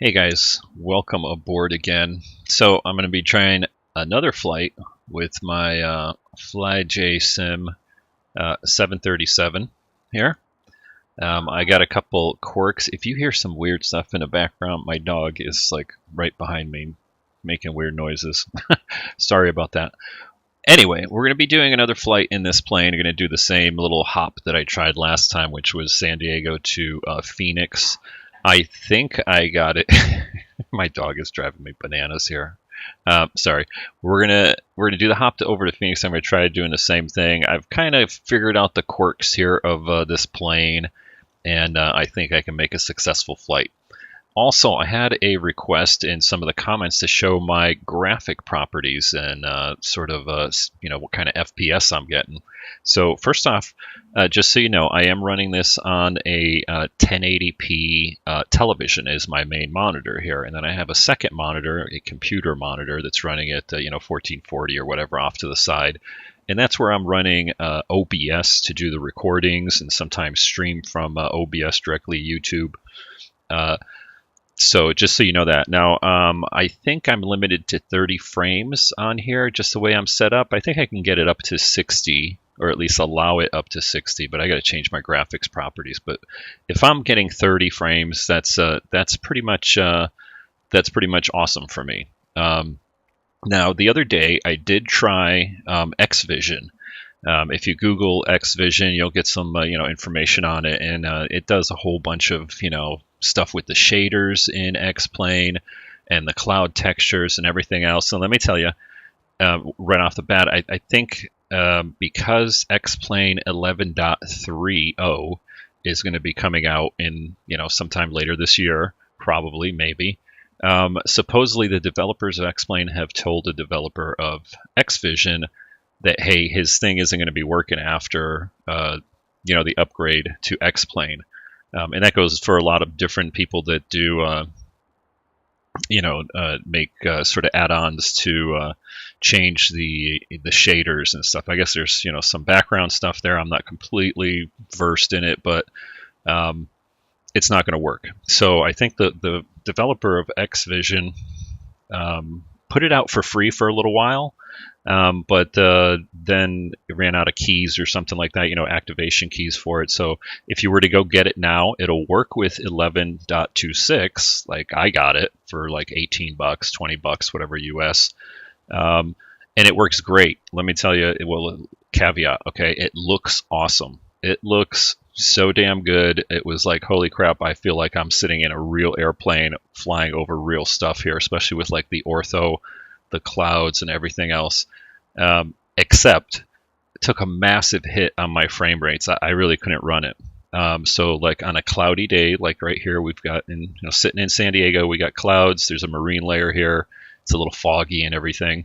Hey guys, welcome aboard again. So I'm going to be trying another flight with my FlyJSim 737 here. I got a couple quirks. If you hear some weird stuff in the background, my dog is like right behind me making weird noises. Sorry about that. Anyway, we're going to be doing another flight in this plane. We're going to do the same little hop that I tried last time, which was San Diego to Phoenix. I think I got it. My dog is driving me bananas here. Sorry. We're gonna do the hop over to Phoenix. I'm gonna try doing the same thing. I've kind of figured out the quirks here of this plane, and I think I can make a successful flight. Also, I had a request in some of the comments to show my graphic properties and what kind of FPS I'm getting. So first off, just so you know, I am running this on a 1080p television is my main monitor here, and then I have a second monitor, a computer monitor that's running at 1440 or whatever off to the side. And that's where I'm running OBS to do the recordings and sometimes stream from OBS directly YouTube. So just so you know that. Now, I think I'm limited to 30 frames on here, just the way I'm set up. I think I can get it up to 60, or at least allow it up to 60, but I got to change my graphics properties. But if I'm getting 30 frames, that's pretty much awesome for me. Now, the other day, I did try Xvision. If you Google Xvision, you'll get some information on it, and it does a whole bunch of stuff with the shaders in X-Plane and the cloud textures and everything else. And let me tell you, right off the bat, I think because X-Plane 11.30 is going to be coming out in sometime later this year, probably, maybe. Supposedly, the developers of X-Plane have told the developer of Xvision that, hey, his thing isn't going to be working after the upgrade to X-Plane. And that goes for a lot of different people that do, make sort of add-ons to change the shaders and stuff. I guess there's some background stuff there. I'm not completely versed in it, but it's not going to work. So I think the developer of Xvision put it out for free for a little while. But then it ran out of keys or something like that, activation keys for it. So if you were to go get it now, it'll work with 11.26. Like I got it for like $18, $20, whatever US. And it works great. Let me tell you, caveat, okay, it looks awesome. It looks so damn good. It was like, holy crap, I feel like I'm sitting in a real airplane flying over real stuff here, especially with like the ortho, the clouds and everything else, except it took a massive hit on my frame rates. I really couldn't run it. So like on a cloudy day, like right here, we've got sitting in San Diego, we got clouds. There's a marine layer here. It's a little foggy and everything.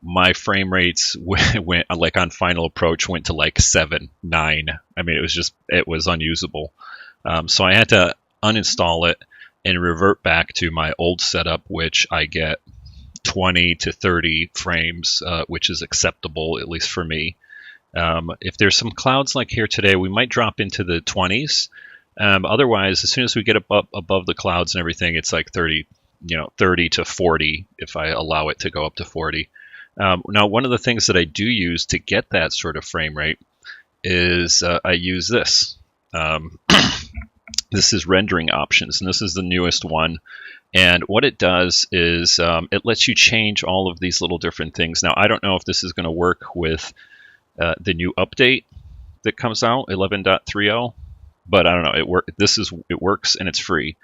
My frame rates went like on final approach went to like 7, 9. I mean, it was unusable. So I had to uninstall it and revert back to my old setup, which I get 20 to 30 frames, which is acceptable, at least for me. If there's some clouds like here today, we might drop into the 20s. Otherwise, as soon as we get above the clouds and everything, it's like 30 to 40 if I allow it to go up to 40. Now, one of the things that I do use to get that sort of frame rate is I use this. This is rendering options, and this is the newest one. And what it does is it lets you change all of these little different things. Now, I don't know if this is going to work with the new update that comes out, 11.30, but I don't know. It works, and it's free.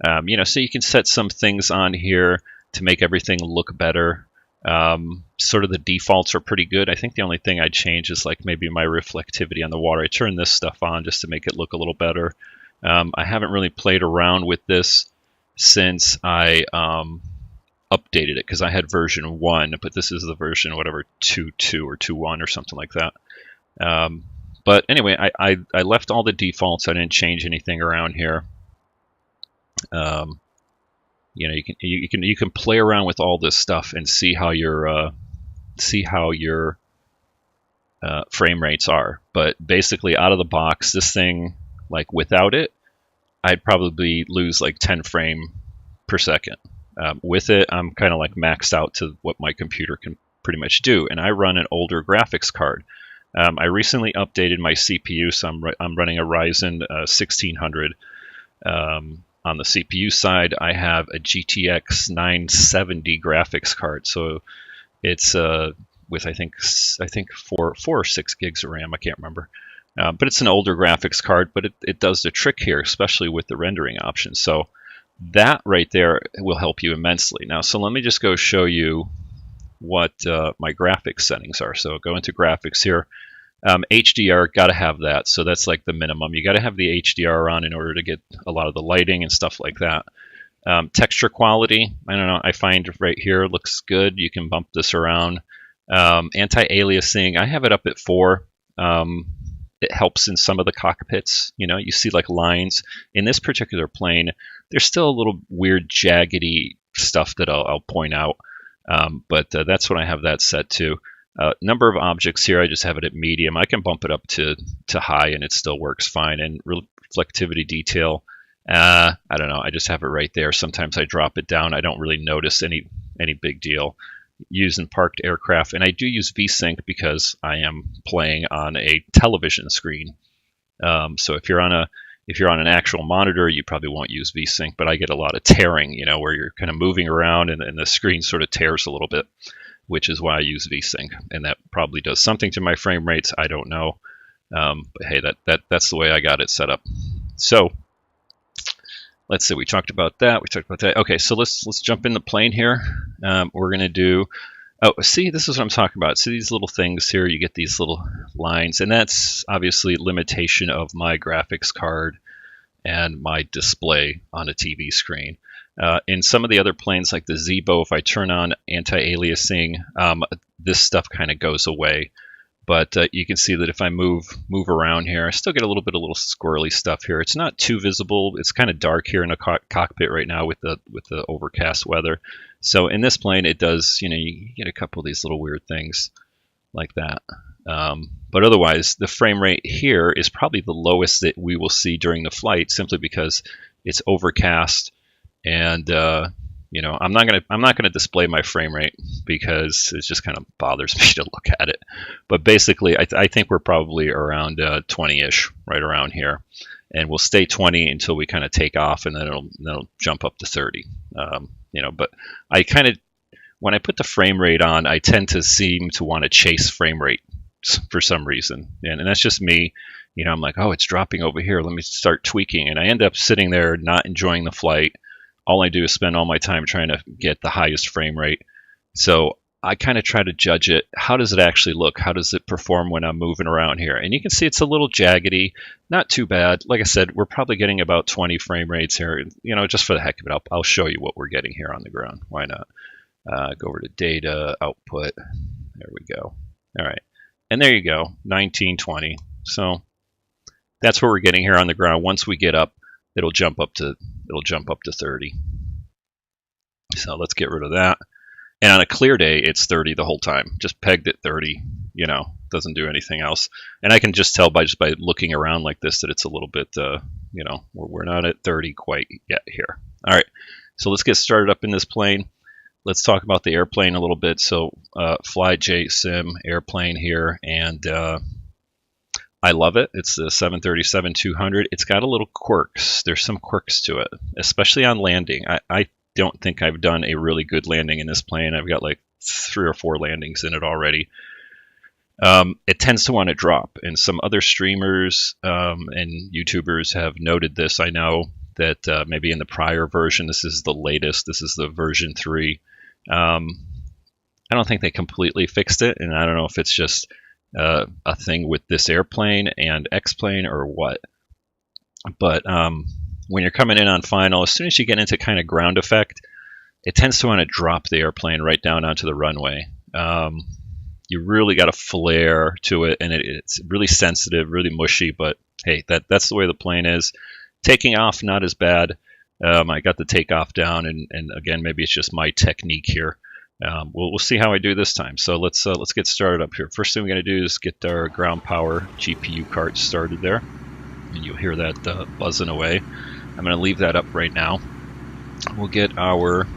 So you can set some things on here to make everything look better. Sort of the defaults are pretty good. I think the only thing I'd change is like maybe my reflectivity on the water. I turn this stuff on just to make it look a little better. I haven't really played around with this since I updated it, because I had version 1, but this is the version, whatever, 2.2 or 2.1 or something like that. But anyway, I left all the defaults. I didn't change anything around here. You can play around with all this stuff and see how your frame rates are. But basically, out of the box, this thing, like without it, I'd probably lose like 10 frame per second. With it, I'm kind of like maxed out to what my computer can pretty much do, and I run an older graphics card. I recently updated my CPU, so I'm running a Ryzen 1600. On the CPU side, I have a GTX 970 graphics card, so it's with I think 4 or 6 gigs of RAM. I can't remember, but it's an older graphics card. But it does the trick here, especially with the rendering options. So that right there will help you immensely. Now, so let me just go show you what my graphics settings are. So go into graphics here. HDR, got to have that. So that's like the minimum. You got to have the HDR on in order to get a lot of the lighting and stuff like that. Texture quality, I don't know, I find right here looks good. You can bump this around. Anti-aliasing, I have it up at 4. It helps in some of the cockpits. You know, you see like lines. In this particular plane, there's still a little weird jaggedy stuff that I'll point out. But that's what I have that set to. Number of objects here, I just have it at medium. I can bump it up to high and it still works fine. And reflectivity detail, I don't know, I just have it right there. Sometimes I drop it down. I don't really notice any big deal. Using parked aircraft, and I do use VSync because I am playing on a television screen. So if you're on an actual monitor, you probably won't use VSync, but I get a lot of tearing, you know, where you're kind of moving around and the screen sort of tears a little bit, which is why I use VSync, and that probably does something to my frame rates. I don't know, but hey, that's the way I got it set up. So let's see, we talked about that. Okay, so let's jump in the plane here. We're gonna do, see, this is what I'm talking about. See these little things here, you get these little lines, and that's obviously limitation of my graphics card and my display on a TV screen. In some of the other planes like the Zibo, if I turn on anti-aliasing, this stuff kind of goes away. But you can see that if I move around here, I still get a little squirrely stuff here. It's not too visible. It's kind of dark here in the cockpit right now with the overcast weather. So in this plane, it does, you know, you get a couple of these little weird things like that. But otherwise, the frame rate here is probably the lowest that we will see during the flight, simply because it's overcast. And you know, I'm not gonna display my frame rate because it just kind of bothers me to look at it. But basically, I think we're probably around 20-ish, right around here, and we'll stay 20 until we kind of take off, and then it'll jump up to 30. You know, but I kind of, when I put the frame rate on, I tend to seem to want to chase frame rate for some reason, and that's just me. You know, I'm like, oh, it's dropping over here. Let me start tweaking, and I end up sitting there not enjoying the flight. All I do is spend all my time trying to get the highest frame rate. So I kind of try to judge it. How does it actually look? How does it perform when I'm moving around here? And you can see it's a little jaggedy, not too bad. Like I said, we're probably getting about 20 frame rates here. You know, just for the heck of it, I'll show you what we're getting here on the ground. Why not? Go over to data, output. There we go. All right. And there you go, 1920. So that's what we're getting here on the ground. Once we get up, it'll jump up to 30. So let's get rid of that. And on a clear day, it's 30 the whole time. Just pegged at 30, you know, doesn't do anything else. And I can just tell by looking around like this that it's a little bit, you know, we're not at 30 quite yet here. All right, so let's get started up in this plane. Let's talk about the airplane a little bit. So FlyJSim airplane here, and I love it. It's the 737-200. It's got a little quirks. There's some quirks to it, especially on landing. I don't think I've done a really good landing in this plane. I've got like 3 or 4 landings in it already. It tends to want to drop, and some other streamers and YouTubers have noted this. I know that maybe in the prior version, this is the latest. This is the version 3. I don't think they completely fixed it, and I don't know if it's just a thing with this airplane and X-plane or what. But when you're coming in on final, as soon as you get into kind of ground effect, it tends to want to drop the airplane right down onto the runway. You really got to flare to it, and it's really sensitive, really mushy, but hey, that's the way the plane is. Taking off, not as bad. I got the takeoff down, and again, maybe it's just my technique here. We'll see how I do this time. So let's get started up here. First thing we're going to do is get our ground power GPU cart started there, and you'll hear that buzzing away. I'm going to leave that up right now. We'll get our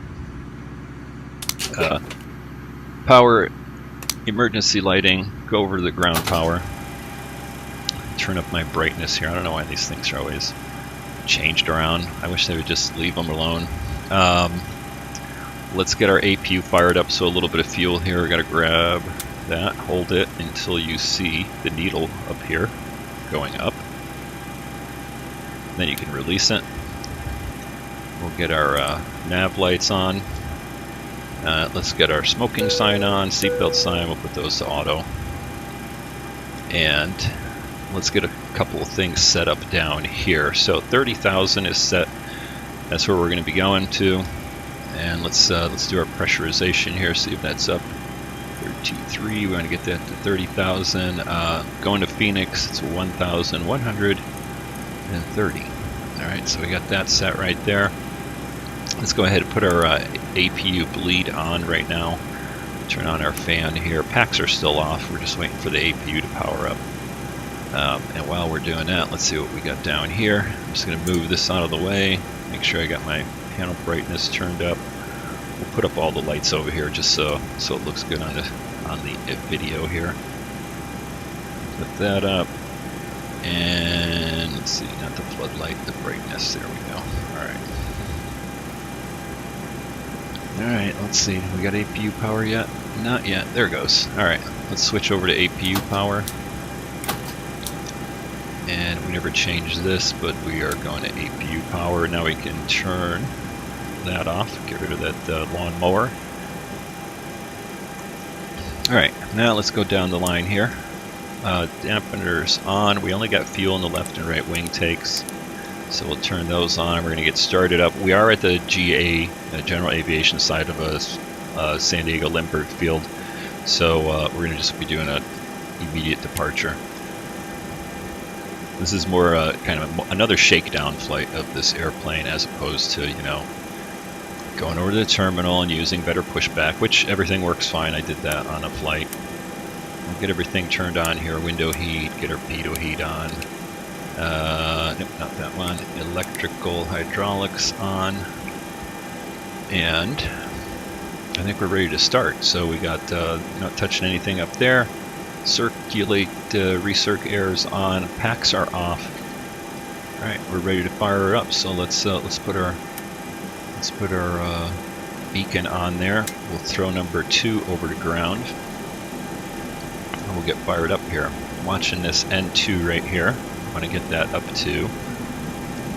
power emergency lighting, go over to the ground power, turn up my brightness here. I don't know why these things are always changed around. I wish they would just leave them alone. Let's get our APU fired up, so a little bit of fuel here. We've got to grab that, hold it until you see the needle up here going up. Then you can release it. We'll get our nav lights on. Let's get our smoking sign on, seatbelt sign, we'll put those to auto. And let's get a couple of things set up down here. So 30,000 is set. That's where we're going to be going to. And let's do our pressurization here, see if that's up. 33, we want to get that to 30,000. Going to Phoenix, it's 1,130. Alright, so we got that set right there. Let's go ahead and put our APU bleed on right now. Turn on our fan here. Packs are still off. We're just waiting for the APU to power up. And while we're doing that, let's see what we got down here. I'm just going to move this out of the way. Make sure I got my panel brightness turned up. We'll put up all the lights over here just so it looks good on the video here. Put that up. And let's see, not the floodlight, the brightness. There we go. Alright. Alright, let's see. We got APU power yet? Not yet. There it goes. Alright, let's switch over to APU power. And we never changed this, but we are going to APU power. Now we can turn that off, get rid of that lawn mower. Alright, now let's go down the line here. Dampeners on. We only got fuel in the left and right wing takes, so we'll turn those on. We're going to get started up. We are at the GA, General Aviation side of a San Diego Lindbergh field, so we're going to just be doing an immediate departure. This is more kind of another shakedown flight of this airplane, as opposed to, you know, going over to the terminal and using better pushback, which everything works fine. I did that on a flight. We'll get everything turned on here. Window heat, get our pitot heat on. Nope, not that one. Electrical hydraulics on. And I think we're ready to start. So we got not touching anything up there. Circulate, recirc airs on. Packs are off. All right, we're ready to fire her up. So let's put our beacon on there. We'll throw number 2 over to ground. And we'll get fired up here. I'm watching this N2 right here. I want to get that up to.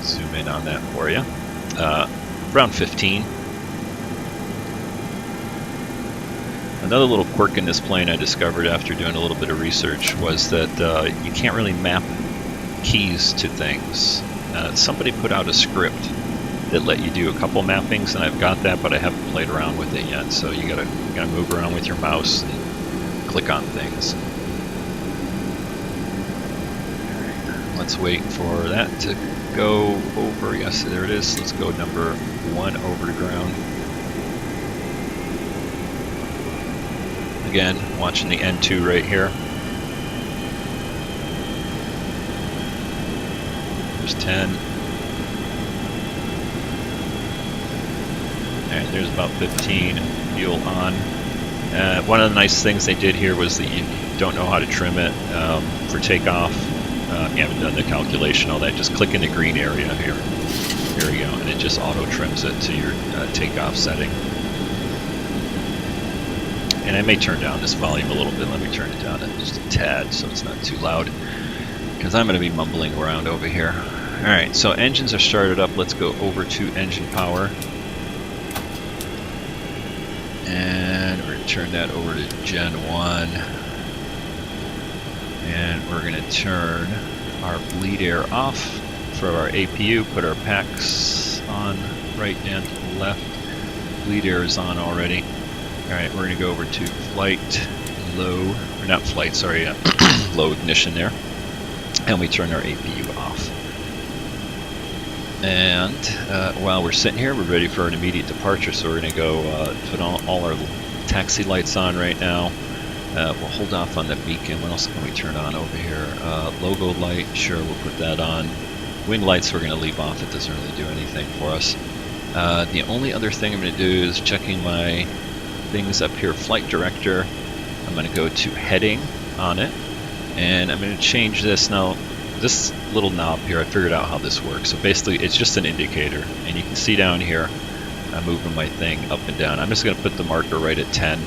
Zoom in on that for you. Around 15. Another little quirk in this plane I discovered after doing a little bit of research was that you can't really map keys to things. Somebody put out a script that let you do a couple mappings, and I've got that, but I haven't played around with it yet. So you gotta move around with your mouse and click on things. Let's wait for that to go over. Yes, there it is. Let's go number 1 over to ground. Again, watching the N2 right here. There's 10. Alright, there's about 15. Fuel on. One of the nice things they did here was that you don't know how to trim it for takeoff. You haven't done the calculation, all that. Just click in the green area here. There we go, and it just auto trims it to your takeoff setting. And I may turn down this volume a little bit. Let me turn it down just a tad so it's not too loud, because I'm going to be mumbling around over here. Alright, so engines are started up. Let's go over to engine power. And we're going to turn that over to Gen 1. And we're going to turn our bleed air off for our APU, put our packs on right and left. Bleed air is on already. Alright, we're going to go over to flight, low, or not flight, sorry, low ignition there. And we turn our APU off. And while we're sitting here, we're ready for an immediate departure, so we're going to go put all our taxi lights on right now. We'll hold off on the beacon. What else can we turn on over here? Logo light, sure, we'll put that on. Wing lights we're going to leave off. It doesn't really do anything for us. The only other thing I'm going to do is checking my things up here. Flight director. I'm going to go to heading on it, and I'm going to change this. Now, this little knob here, I figured out how this works. So basically, it's just an indicator, and you can see down here, I'm moving my thing up and down. I'm just going to put the marker right at 10.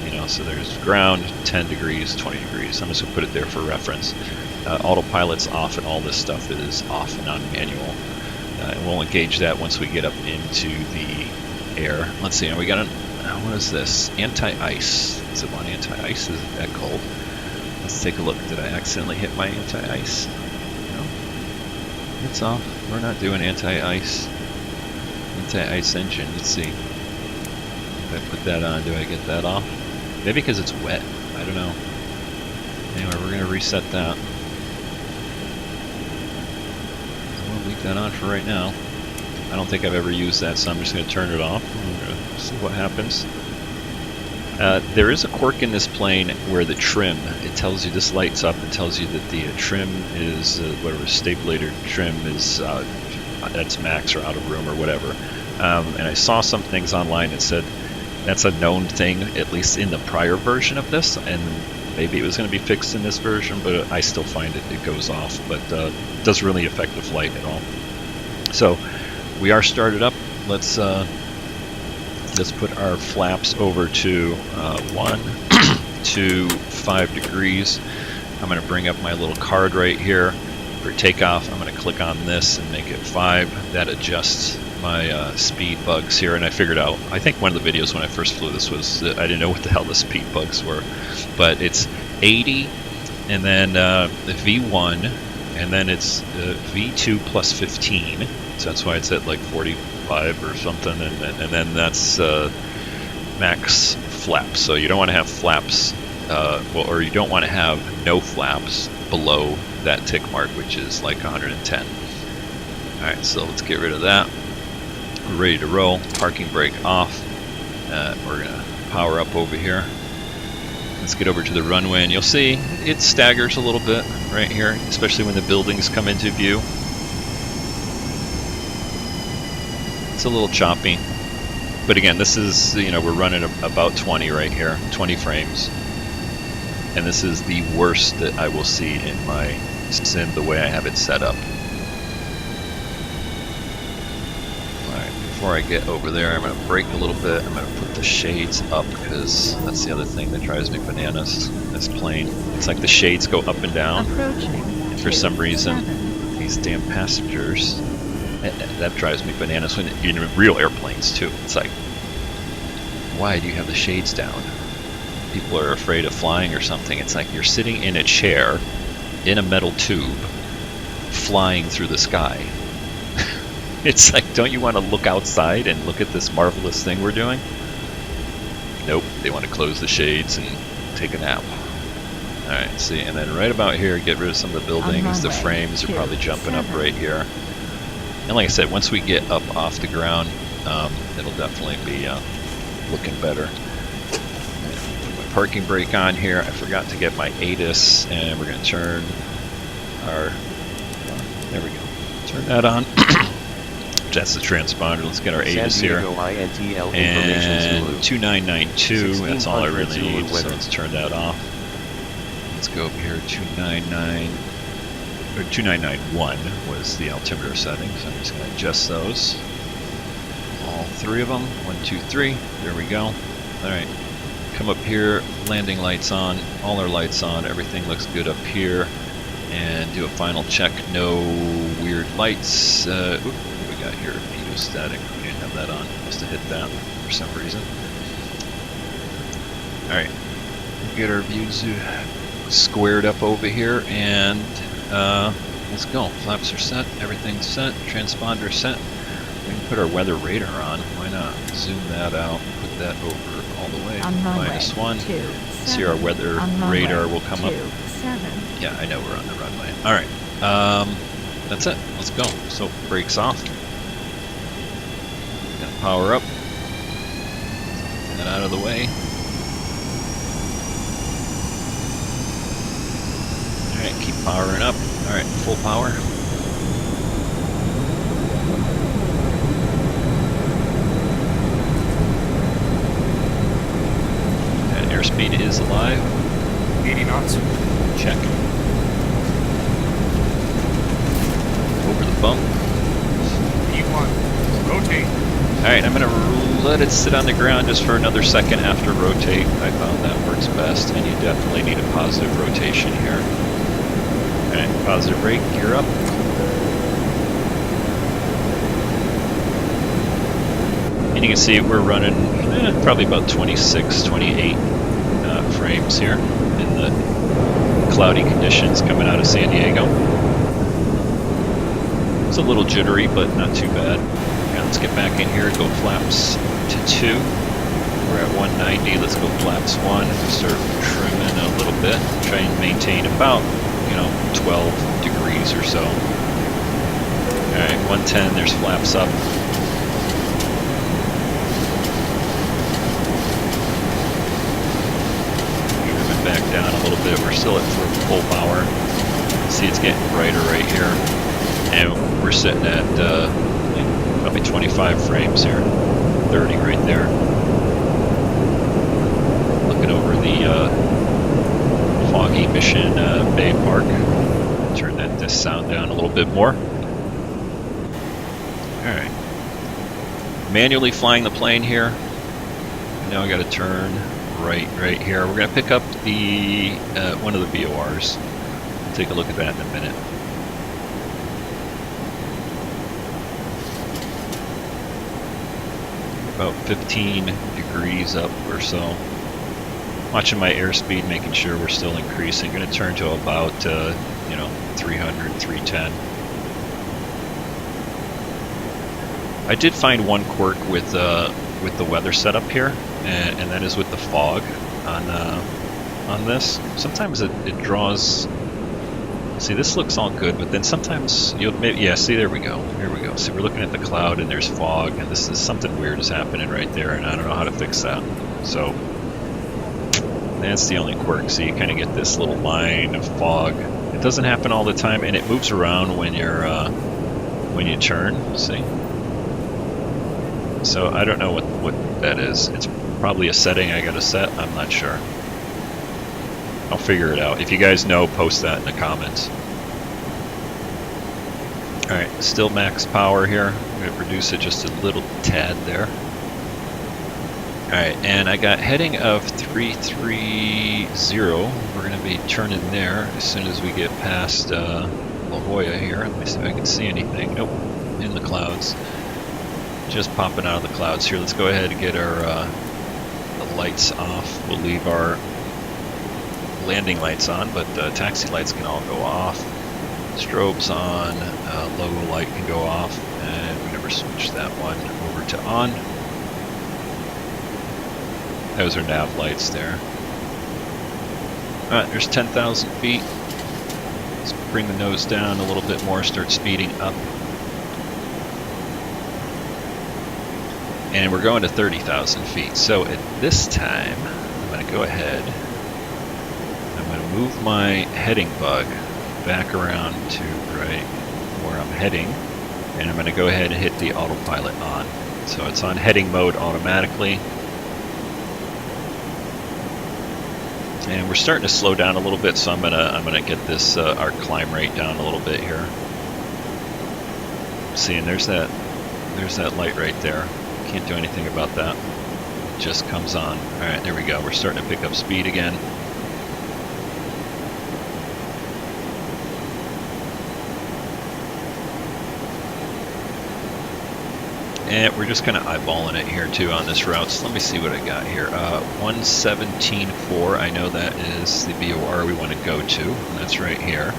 You know, so there's ground, 10 degrees, 20 degrees. I'm just going to put it there for reference. Autopilot's off, and all this stuff is off and on manual. And we'll engage that once we get up into the air. Let's see, we got an, what is this? Anti-ice. Is it on anti-ice? Is it that cold? Let's take a look. Did I accidentally hit my anti-ice? No. It's off. We're not doing anti-ice. Anti-ice engine. Let's see. If I put that on, do I get that off? Maybe because it's wet. I don't know. Anyway, we're going to reset that. We'll leave that on for right now. I don't think I've ever used that, so I'm just going to turn it off. We're going to see what happens. There is a quirk in this plane where the trim, it tells you, this lights up and tells you that the trim is, whatever, stabilizer trim is, that's max or out of room or whatever. And I saw some things online that said that's a known thing, at least in the prior version of this, and maybe it was going to be fixed in this version, but I still find it goes off, but it doesn't really affect the flight at all. So we are started up. Let's put our flaps over to 1 to 5 degrees. I'm going to bring up my little card right here for takeoff. I'm going to click on this and make it 5. That adjusts my speed bugs here, and I figured out, I think one of the videos when I first flew this was, I didn't know what the hell the speed bugs were, but it's 80, and then V1, and then it's V2 plus 15, so that's why it's at like 45 or something, and then that's max flaps. So you don't want to have flaps, or you don't want to have no flaps below that tick mark, which is like 110. Alright, so let's get rid of that. We're ready to roll. Parking brake off. We're going to power up over here. Let's get over to the runway, and you'll see it staggers a little bit right here, especially when the buildings come into view. It's a little choppy. But again, this is, you know, we're running about 20 right here, 20 frames. And this is the worst that I will see in my sim the way I have it set up. Alright, before I get over there, I'm going to brake a little bit. I'm going to put the shades up, because that's the other thing that drives me bananas in this plane. It's like the shades go up and down. And for some reason, these damn passengers, that drives me bananas when in real airplanes too. It's like, why do you have the shades down? People are afraid of flying or something. It's like you're sitting in a chair in a metal tube flying through the sky. It's like, don't you want to look outside and look at this marvelous thing we're doing? Nope, they want to close the shades and take a nap. Alright, see, and then right about here, get rid of some of the buildings. The frames are probably jumping up right here. And like I said, once we get up off the ground, it'll definitely be looking better. Put my parking brake on here. I forgot to get my ATIS, and we're going to turn our, there we go, turn that on. That's the transponder. Let's get our ATIS here. And 2992, that's all I really need, so let's turn that off. Let's go over here, 299. Or 2991 was the altimeter setting, so I'm just going to adjust those. All 3 of them. 1, 2, 3. There we go. Alright. Come up here, landing lights on, all our lights on, everything looks good up here. And do a final check. No weird lights. What do we got here? Pitot-static. We didn't have that on. Must have hit that for some reason. Alright. Get our views squared up over here, and let's go. Flaps are set, everything's set, transponder set. We can put our weather radar on. Why not? Zoom that out, put that over all the way. -1. See our weather radar will come up. Yeah, I know we're on the runway. Alright, that's it. Let's go. So, brakes off. Gonna power up. Get that out of the way. Alright, keep powering up. Alright, full power. is alive. 80 knots. Check. Over the bump. P1. Rotate. Alright, I'm going to let it sit on the ground just for another second after rotate. I found that works best, and you definitely need a positive rotation here. Alright, positive rate, gear up. And you can see we're running probably about 26, 28 frames here in the cloudy conditions coming out of San Diego. It's a little jittery, but not too bad. Okay, let's get back in here, go flaps to 2. We're at 190, let's go flaps 1. Start trimming a little bit, try and maintain about, 12 degrees or so. Alright, 110, there's flaps up. Back down a little bit. We're still at full power. See, it's getting brighter right here, and we're sitting at probably 25 frames here, 30 right there. Looking over the foggy Mission Bay Park. Turn this sound down a little bit more. All right. Manually flying the plane here. Now I got to turn right here. We're going to pick up the one of the VORs. We'll take a look at that in a minute. About 15 degrees up or so. Watching my airspeed, making sure we're still increasing. Going to turn to about 300, 310. I did find one quirk with the weather setup here, and that is with the fog on this. Sometimes it draws. See, this looks all good, but then sometimes see, there we go. Here we go. See, we're looking at the cloud and there's fog, and this is something weird is happening right there, and I don't know how to fix that. So that's the only quirk. So you kind of get this little line of fog. It doesn't happen all the time, and it moves around when you turn. See. So I don't know what that is. It's probably a setting I gotta set. I'm not sure. I'll figure it out. If you guys know, post that in the comments. Alright, still max power here. I'm going to reduce it just a little tad there. Alright, and I got heading of 330. We're going to be turning there as soon as we get past La Jolla here. Let me see if I can see anything. Nope, in the clouds. Just popping out of the clouds here. Let's go ahead and get our the lights off. We'll leave our landing lights on, but the taxi lights can all go off. Strobes on, logo light can go off, and we never switched that one over to on. Those are nav lights there. Alright, there's 10,000 feet. Let's bring the nose down a little bit more, start speeding up. And we're going to 30,000 feet. So at this time, I'm going to go ahead. I'm going to move my heading bug back around to right where I'm heading. And I'm going to go ahead and hit the autopilot on. So it's on heading mode automatically. And we're starting to slow down a little bit, so I'm gonna get this our climb rate down a little bit here. See, and there's that light right there. Can't do anything about that. It just comes on. All right, there we go. We're starting to pick up speed again. And we're just kind of eyeballing it here too on this route. So let me see what I got here. 117.4. I know that is the VOR we want to go to. And that's right here.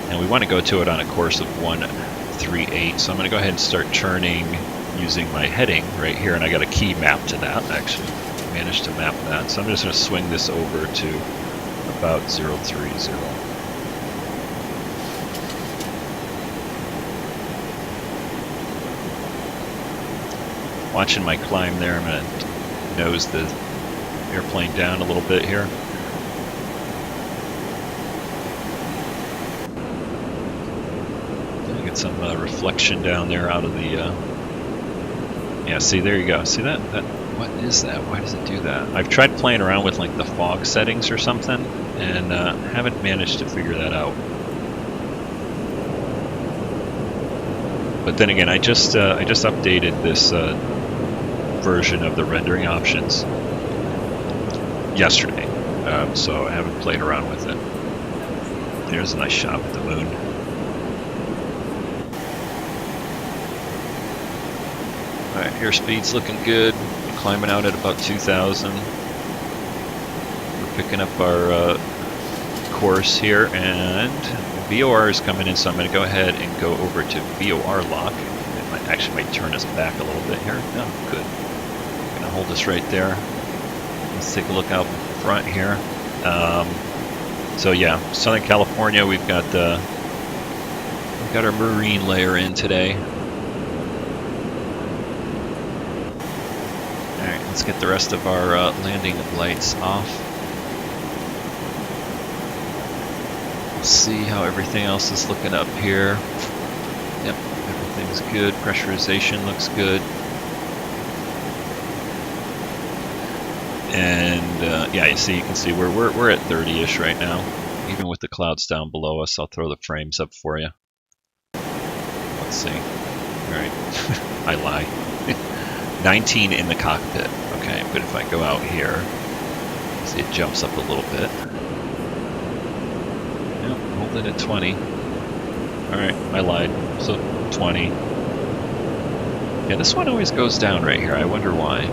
And we want to go to it on a course of 138. So I'm going to go ahead and start turning using my heading right here. And I got a key map to that. I actually managed to map that. So I'm just going to swing this over to about 030. Watching my climb there, I'm going to nose the airplane down a little bit here. Get some reflection down there out of the... yeah, see, there you go. See that? What is that? Why does it do that? I've tried playing around with like the fog settings or something, and haven't managed to figure that out. But then again, I just updated this version of the rendering options yesterday, so I haven't played around with it. There's a nice shot of the moon. Alright, airspeed's looking good. Climbing out at about 2,000. We're picking up our course here, and VOR is coming in, so I'm going to go ahead and go over to VOR lock. It might turn us back a little bit here. No, good. I'm going to hold us right there. Let's take a look out front here. So yeah, Southern California, we've got our marine layer in today. Alright, let's get the rest of our landing lights off. Let's see how everything else is looking up here. Yep, everything's good. Pressurization looks good. And yeah, you can see we're at 30-ish right now, even with the clouds down below us. I'll throw the frames up for you. Let's see. All right, I lie. 19 in the cockpit. Okay, but if I go out here, see it jumps up a little bit. Yep, holding at 20. All right, I lied. So 20. Yeah, this one always goes down right here. I wonder why.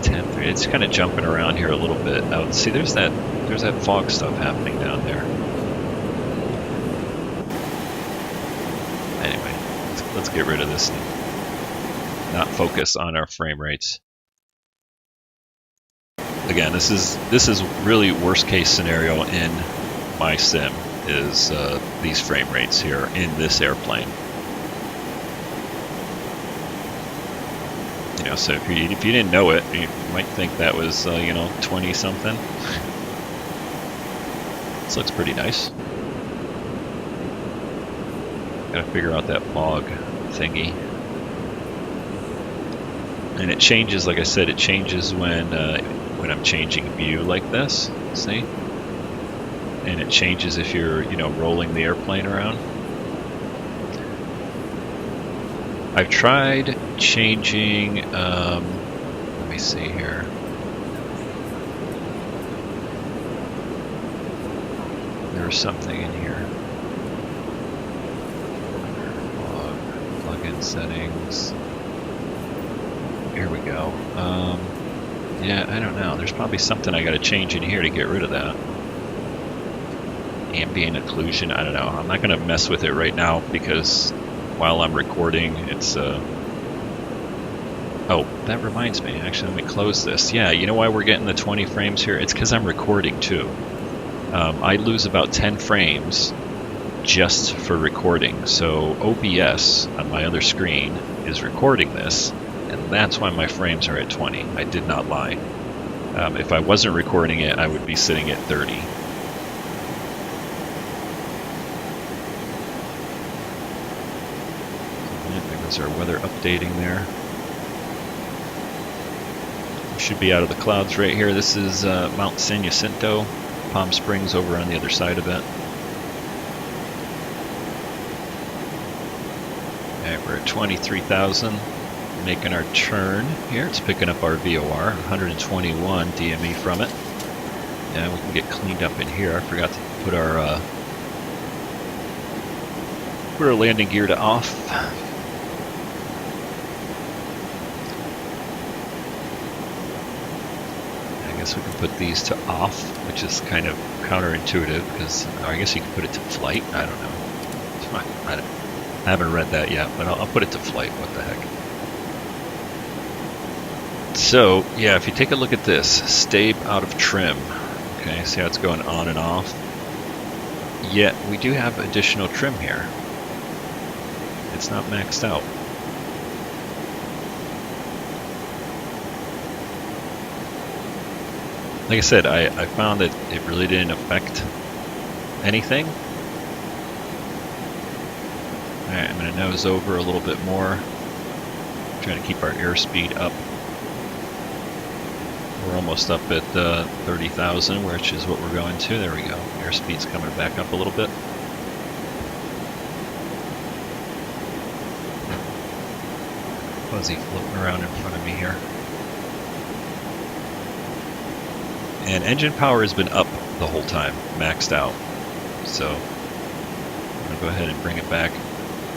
10, 3. It's kind of jumping around here a little bit. Oh, see, there's that fog stuff happening down there. Anyway, let's get rid of this and not focus on our frame rates. Again, this is really worst case scenario in my sim is these frame rates here in this airplane. You know, so if you didn't know it, you might think that was 20 something. This looks pretty nice. Gotta figure out that fog thingy. And it changes, like I said, it changes when I'm changing view like this. See? And it changes if you're rolling the airplane around. I've tried changing, let me see here. There was something in here. Plug-in settings. Here we go. Yeah, I don't know. There's probably something I got to change in here to get rid of that. Ambient occlusion, I don't know. I'm not going to mess with it right now because while I'm recording, it's oh, that reminds me. Actually, let me close this. Yeah, you know why we're getting the 20 frames here? It's because I'm recording too. I lose about 10 frames just for recording. So OBS on my other screen is recording this, and that's why my frames are at 20. I did not lie. If I wasn't recording it, I would be sitting at 30. There's our weather updating there. We should be out of the clouds right here. This is Mount San Jacinto, Palm Springs over on the other side of it. Alright, we're at 23,000. Making our turn here. It's picking up our VOR, 121 DME from it. And we can get cleaned up in here. I forgot to put our landing gear to off. I guess we can put these to off, which is kind of counterintuitive because I guess you can put it to flight. I don't know. I haven't read that yet, but I'll put it to flight. What the heck? So, yeah, if you take a look at this, stabe out of trim. Okay, see how it's going on and off? Yet, we do have additional trim here. It's not maxed out. Like I said, I found that it really didn't affect anything. Alright, I'm going to nose over a little bit more. Trying to keep our airspeed up. We're almost up at 30,000, which is what we're going to. There we go. Airspeed's coming back up a little bit. Fuzzy floating around in front of me here. And engine power has been up the whole time, maxed out. So I'm going to go ahead and bring it back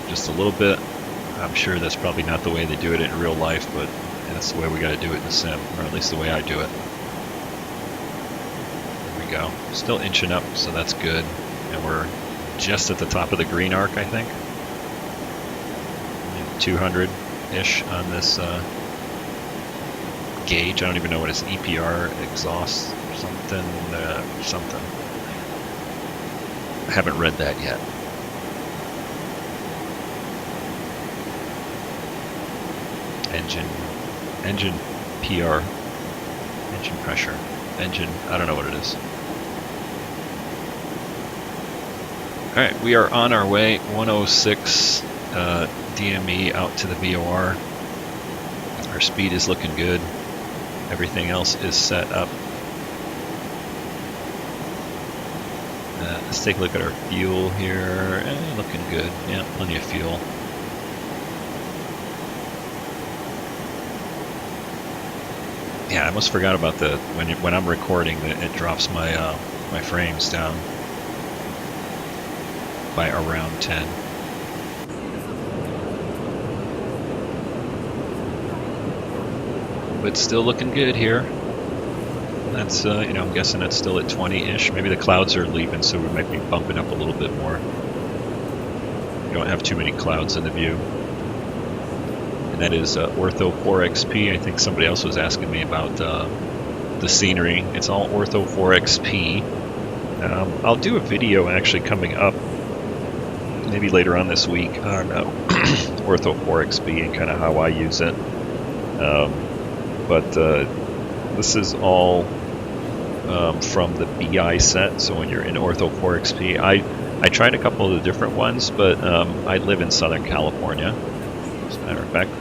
just a little bit. I'm sure that's probably not the way they do it in real life, but that's the way we got to do it in the sim, or at least the way I do it. There we go. Still inching up, so that's good. And we're just at the top of the green arc, I think. 200-ish on this gauge. I don't even know what it's, EPR, exhaust, something, something. I haven't read that yet. Engine PR, engine pressure, engine, I don't know what it is. Alright, we are on our way, 106 DME out to the VOR. Our speed is looking good. Everything else is set up. Let's take a look at our fuel here. Looking good. Yeah, plenty of fuel. Yeah, I almost forgot about the when I'm recording that it drops my my frames down by around 10. But still looking good here. That's you know, I'm guessing that's still at 20-ish. Maybe the clouds are leaving, so we might be bumping up a little bit more. We don't have too many clouds in the view. And that is Ortho 4XP. I think somebody else was asking me about the scenery. It's all Ortho 4XP. I'll do a video actually coming up, maybe later on this week, on Ortho 4XP and kind of how I use it. But this is all from the BI set. So when you're in Ortho 4XP, I tried a couple of the different ones, but I live in Southern California. As a matter of fact,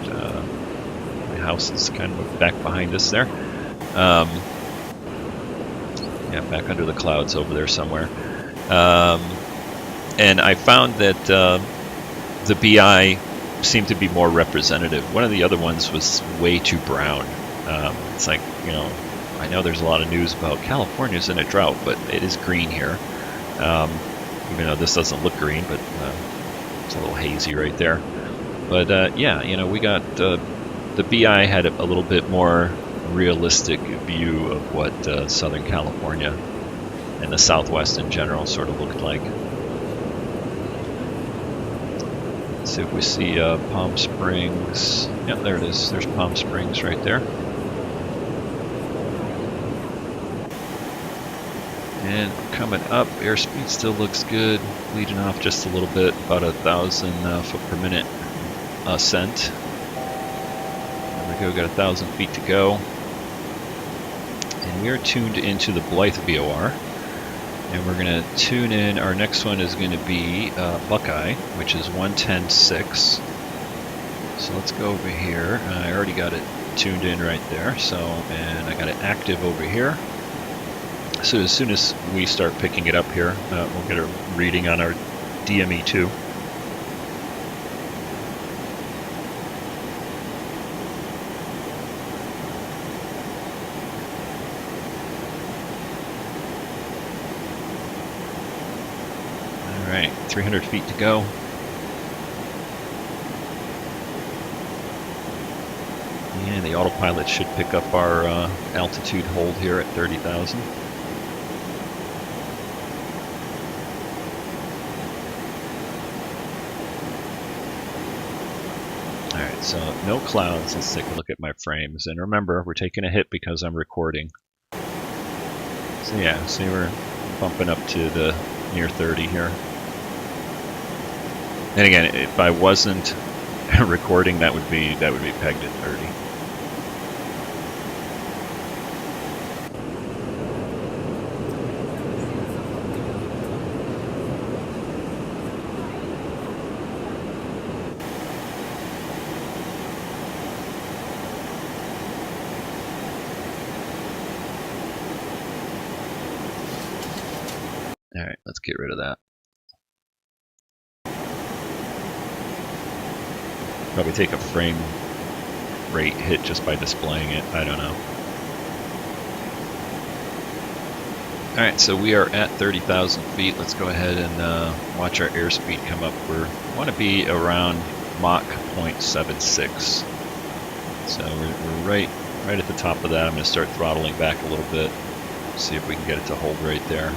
my house is kind of back behind us there. Yeah, back under the clouds over there somewhere. And I found that the BI seemed to be more representative. One of the other ones was way too brown. It's like, you know, I know there's a lot of news about California's in a drought, but it is green here. Even though this doesn't look green, but it's a little hazy right there. But yeah, you know, we got the BI had a little bit more realistic view of what Southern California and the Southwest in general sort of looked like. Let's see if we see Palm Springs. Yep, there it is. There's Palm Springs right there. And coming up, airspeed still looks good. Leading off just a little bit, about 1,000 foot per minute ascent. There we go, got 1,000 feet to go. And we are tuned into the Blythe VOR. And we're going to tune in, our next one is going to be Buckeye, which is 110.6. So let's go over here. I already got it tuned in right there. So, and I got it active over here. So as soon as we start picking it up here, we'll get a reading on our DME2. All right, 300 feet to go. And the autopilot should pick up our altitude hold here at 30,000. Alright, so no clouds. Let's take a look at my frames. And remember, we're taking a hit because I'm recording. So yeah, see, we're bumping up to the near 30 here. And again, if I wasn't recording, that would be pegged at 30. get rid of that. Probably take a frame rate hit just by displaying it. I don't know. Alright, so we are at 30,000 feet. Let's go ahead and watch our airspeed come up. We want to be around Mach 0.76. So we're right at the top of that. I'm going to start throttling back a little bit. See if we can get it to hold right there.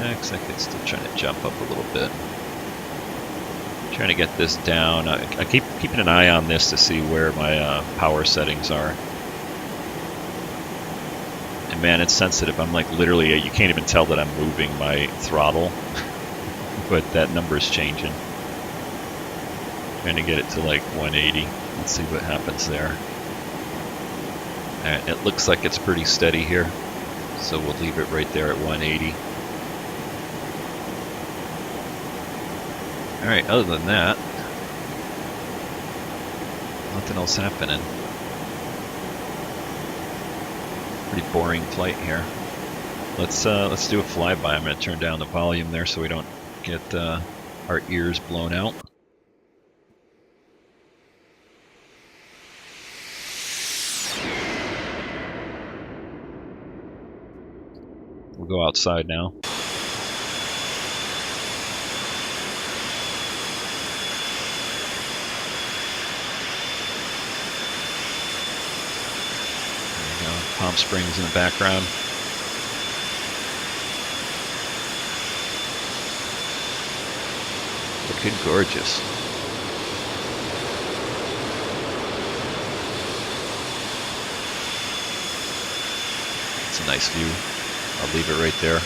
Looks like it's still trying to jump up a little bit. Trying to get this down. I keep keeping an eye on this to see where my power settings are. And man, it's sensitive. I'm like literally, you can't even tell that I'm moving my throttle, but that number's changing. Trying to get it to like 180. Let's see what happens there. Alright, it looks like it's pretty steady here, so we'll leave it right there at 180. Alright, other than that, nothing else happening. Pretty boring flight here. Let's do a flyby. I'm going to turn down the volume there so we don't get our ears blown out. We'll go outside now. Palm Springs in the background. Looking gorgeous. It's a nice view. I'll leave it right there.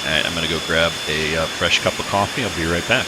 Alright, I'm going to go grab a fresh cup of coffee. I'll be right back.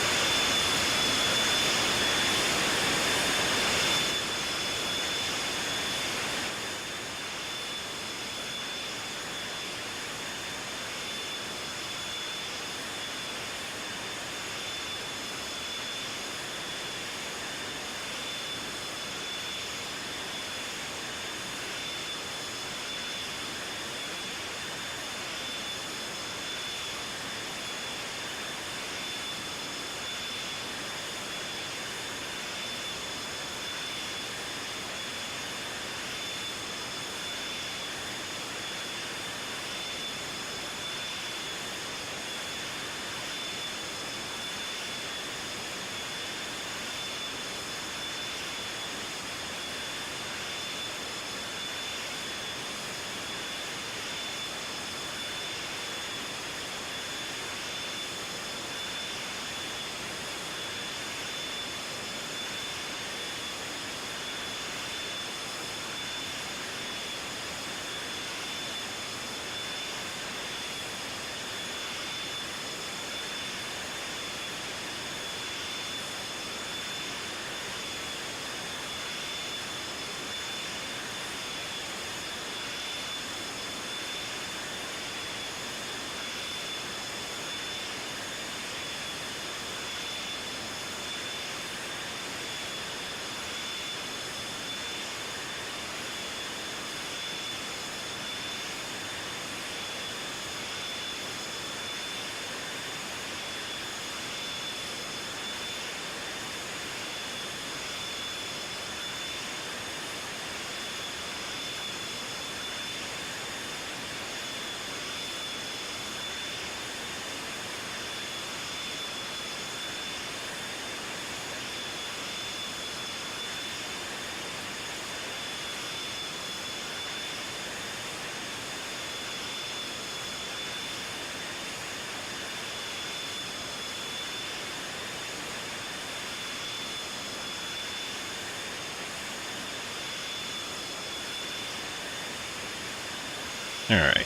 Alright,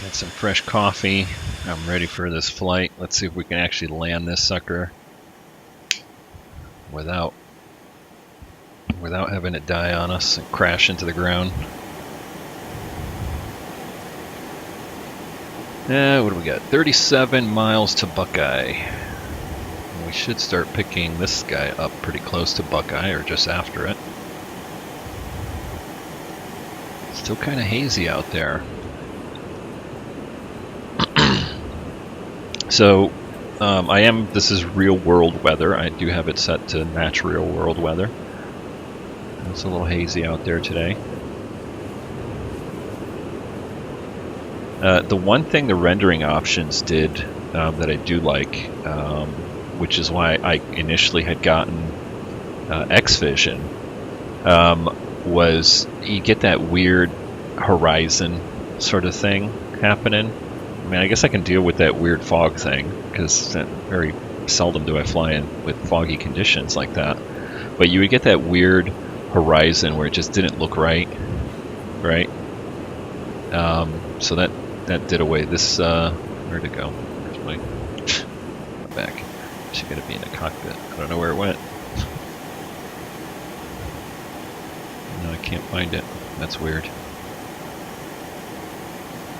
got some fresh coffee. I'm ready for this flight. Let's see if we can actually land this sucker without having it die on us and crash into the ground. What do we got? 37 miles to Buckeye. we should start picking this guy up pretty close to Buckeye, or just after it. Still kind of hazy out there. So, this is real world weather. I do have it set to match real world weather. It's a little hazy out there today. The one thing the rendering options did that I do like, which is why I initially had gotten X-Vision, was you get that weird horizon sort of thing happening. I mean, I guess I can deal with that weird fog thing, because very seldom do I fly in with foggy conditions like that. But you would get that weird horizon where it just didn't look right, right? So that did away. This, where'd it go? Where's my back? She gotta be in the cockpit. I don't know where it went. No, I can't find it. That's weird.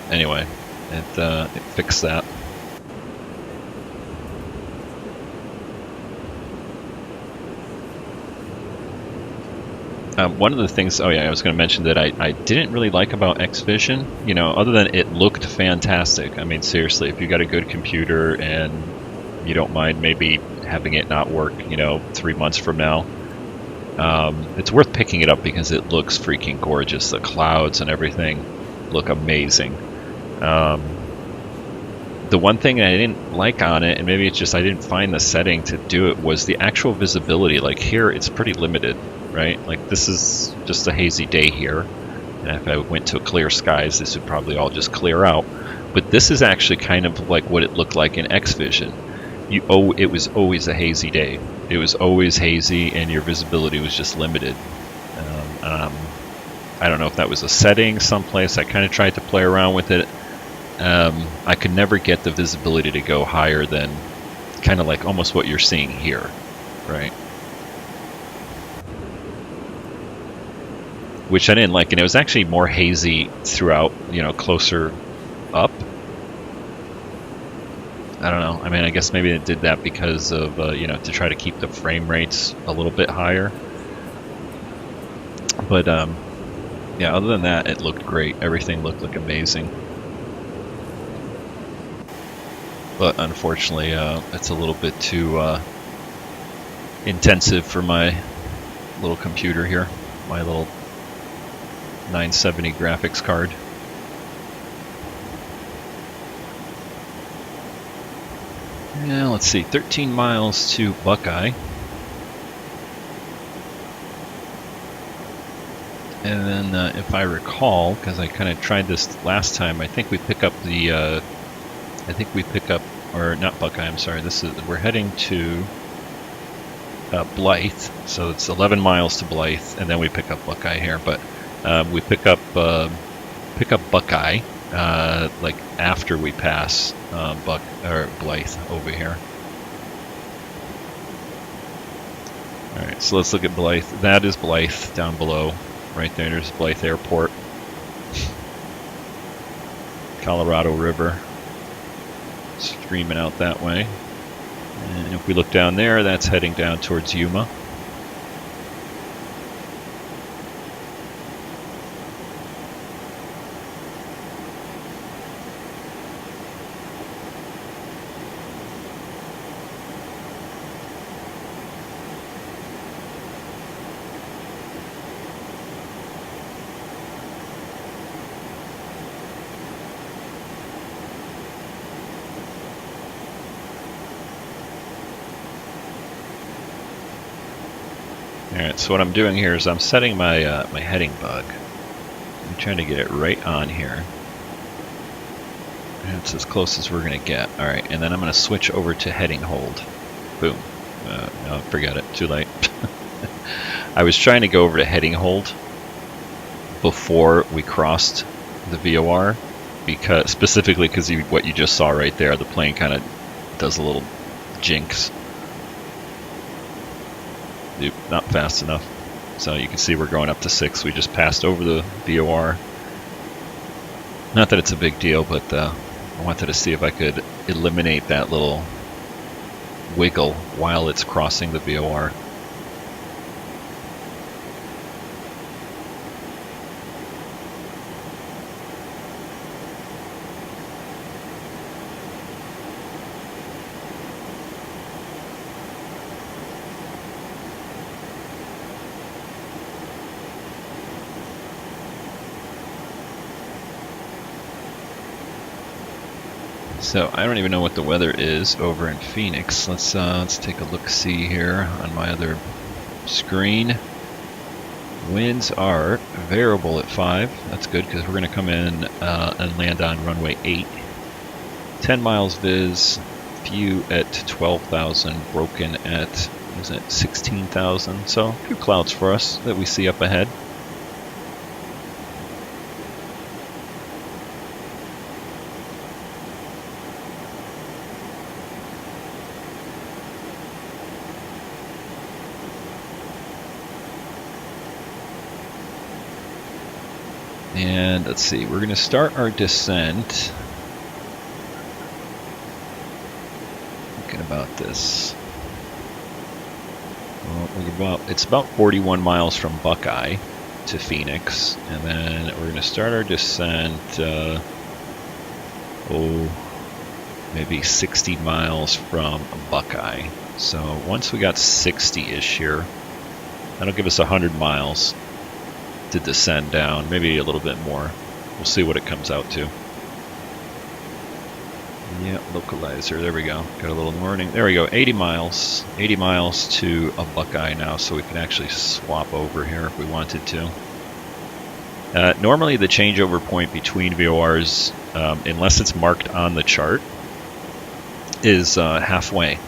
Anyway, it fixed that. One of the things, I was going to mention that I didn't really like about X-Vision, you know, other than it looked fantastic. I mean, seriously, if you got a good computer and you don't mind maybe having it not work, you know, 3 months from now, it's worth picking it up because it looks freaking gorgeous. The clouds and everything look amazing. The one thing I didn't like on it, and maybe it's just I didn't find the setting to do it, was the actual visibility. Like here, it's pretty limited. Right? Like this is just a hazy day here, and if I went to clear skies, this would probably all just clear out. But this is actually kind of like what it looked like in X-Vision. It was always a hazy day. It was always hazy, and your visibility was just limited. I don't know if that was a setting someplace. I kind of tried to play around with it. I could never get the visibility to go higher than kind of like almost what you're seeing here, right? Which I didn't like, and it was actually more hazy throughout, you know, closer up. I don't know. I mean, I guess maybe it did that because of, you know, to try to keep the frame rates a little bit higher. But, yeah, other than that, it looked great. Everything looked like amazing. But unfortunately, it's a little bit too intensive for my little computer here. My little 970 graphics card. Yeah, let's see, 13 miles to Buckeye. And then if I recall, because I kind of tried this last time, I think we pick up the, or not Buckeye, I'm sorry, we're heading to Blythe, so it's 11 miles to Blythe, and then we pick up Buckeye here, but we pick up Buckeye like after we pass Blythe over here. All right, so let's look at Blythe. That is Blythe down below, right there. There's Blythe Airport, Colorado River streaming out that way. And if we look down there, that's heading down towards Yuma. Alright, so what I'm doing here is I'm setting my my heading bug. I'm trying to get it right on here. And it's as close as we're going to get. Alright, and then I'm going to switch over to heading hold. Boom. No, forget it. Too late. I was trying to go over to heading hold before we crossed the VOR, specifically because what you just saw right there, the plane kind of does a little jinx. Nope, not fast enough. So you can see we're going up to 6. We just passed over the VOR. Not that it's a big deal, but I wanted to see if I could eliminate that little wiggle while it's crossing the VOR. So I don't even know what the weather is over in Phoenix. Let's take a look-see here on my other screen. Winds are variable at 5. That's good because we're going to come in and land on runway 8. 10 miles viz, view at 12,000, broken at 16,000. So a few clouds for us that we see up ahead. And let's see, we're going to start our descent. Thinking about this. Well, it's about 41 miles from Buckeye to Phoenix, and then we're going to start our descent, maybe 60 miles from Buckeye. So once we got 60-ish here, that'll give us 100 miles to descend down, maybe a little bit more. We'll see what it comes out to. Yeah, localizer, there we go. Got a little warning. There we go, 80 miles. 80 miles to a Buckeye now, so we can actually swap over here if we wanted to. Normally the changeover point between VORs, unless it's marked on the chart, is halfway.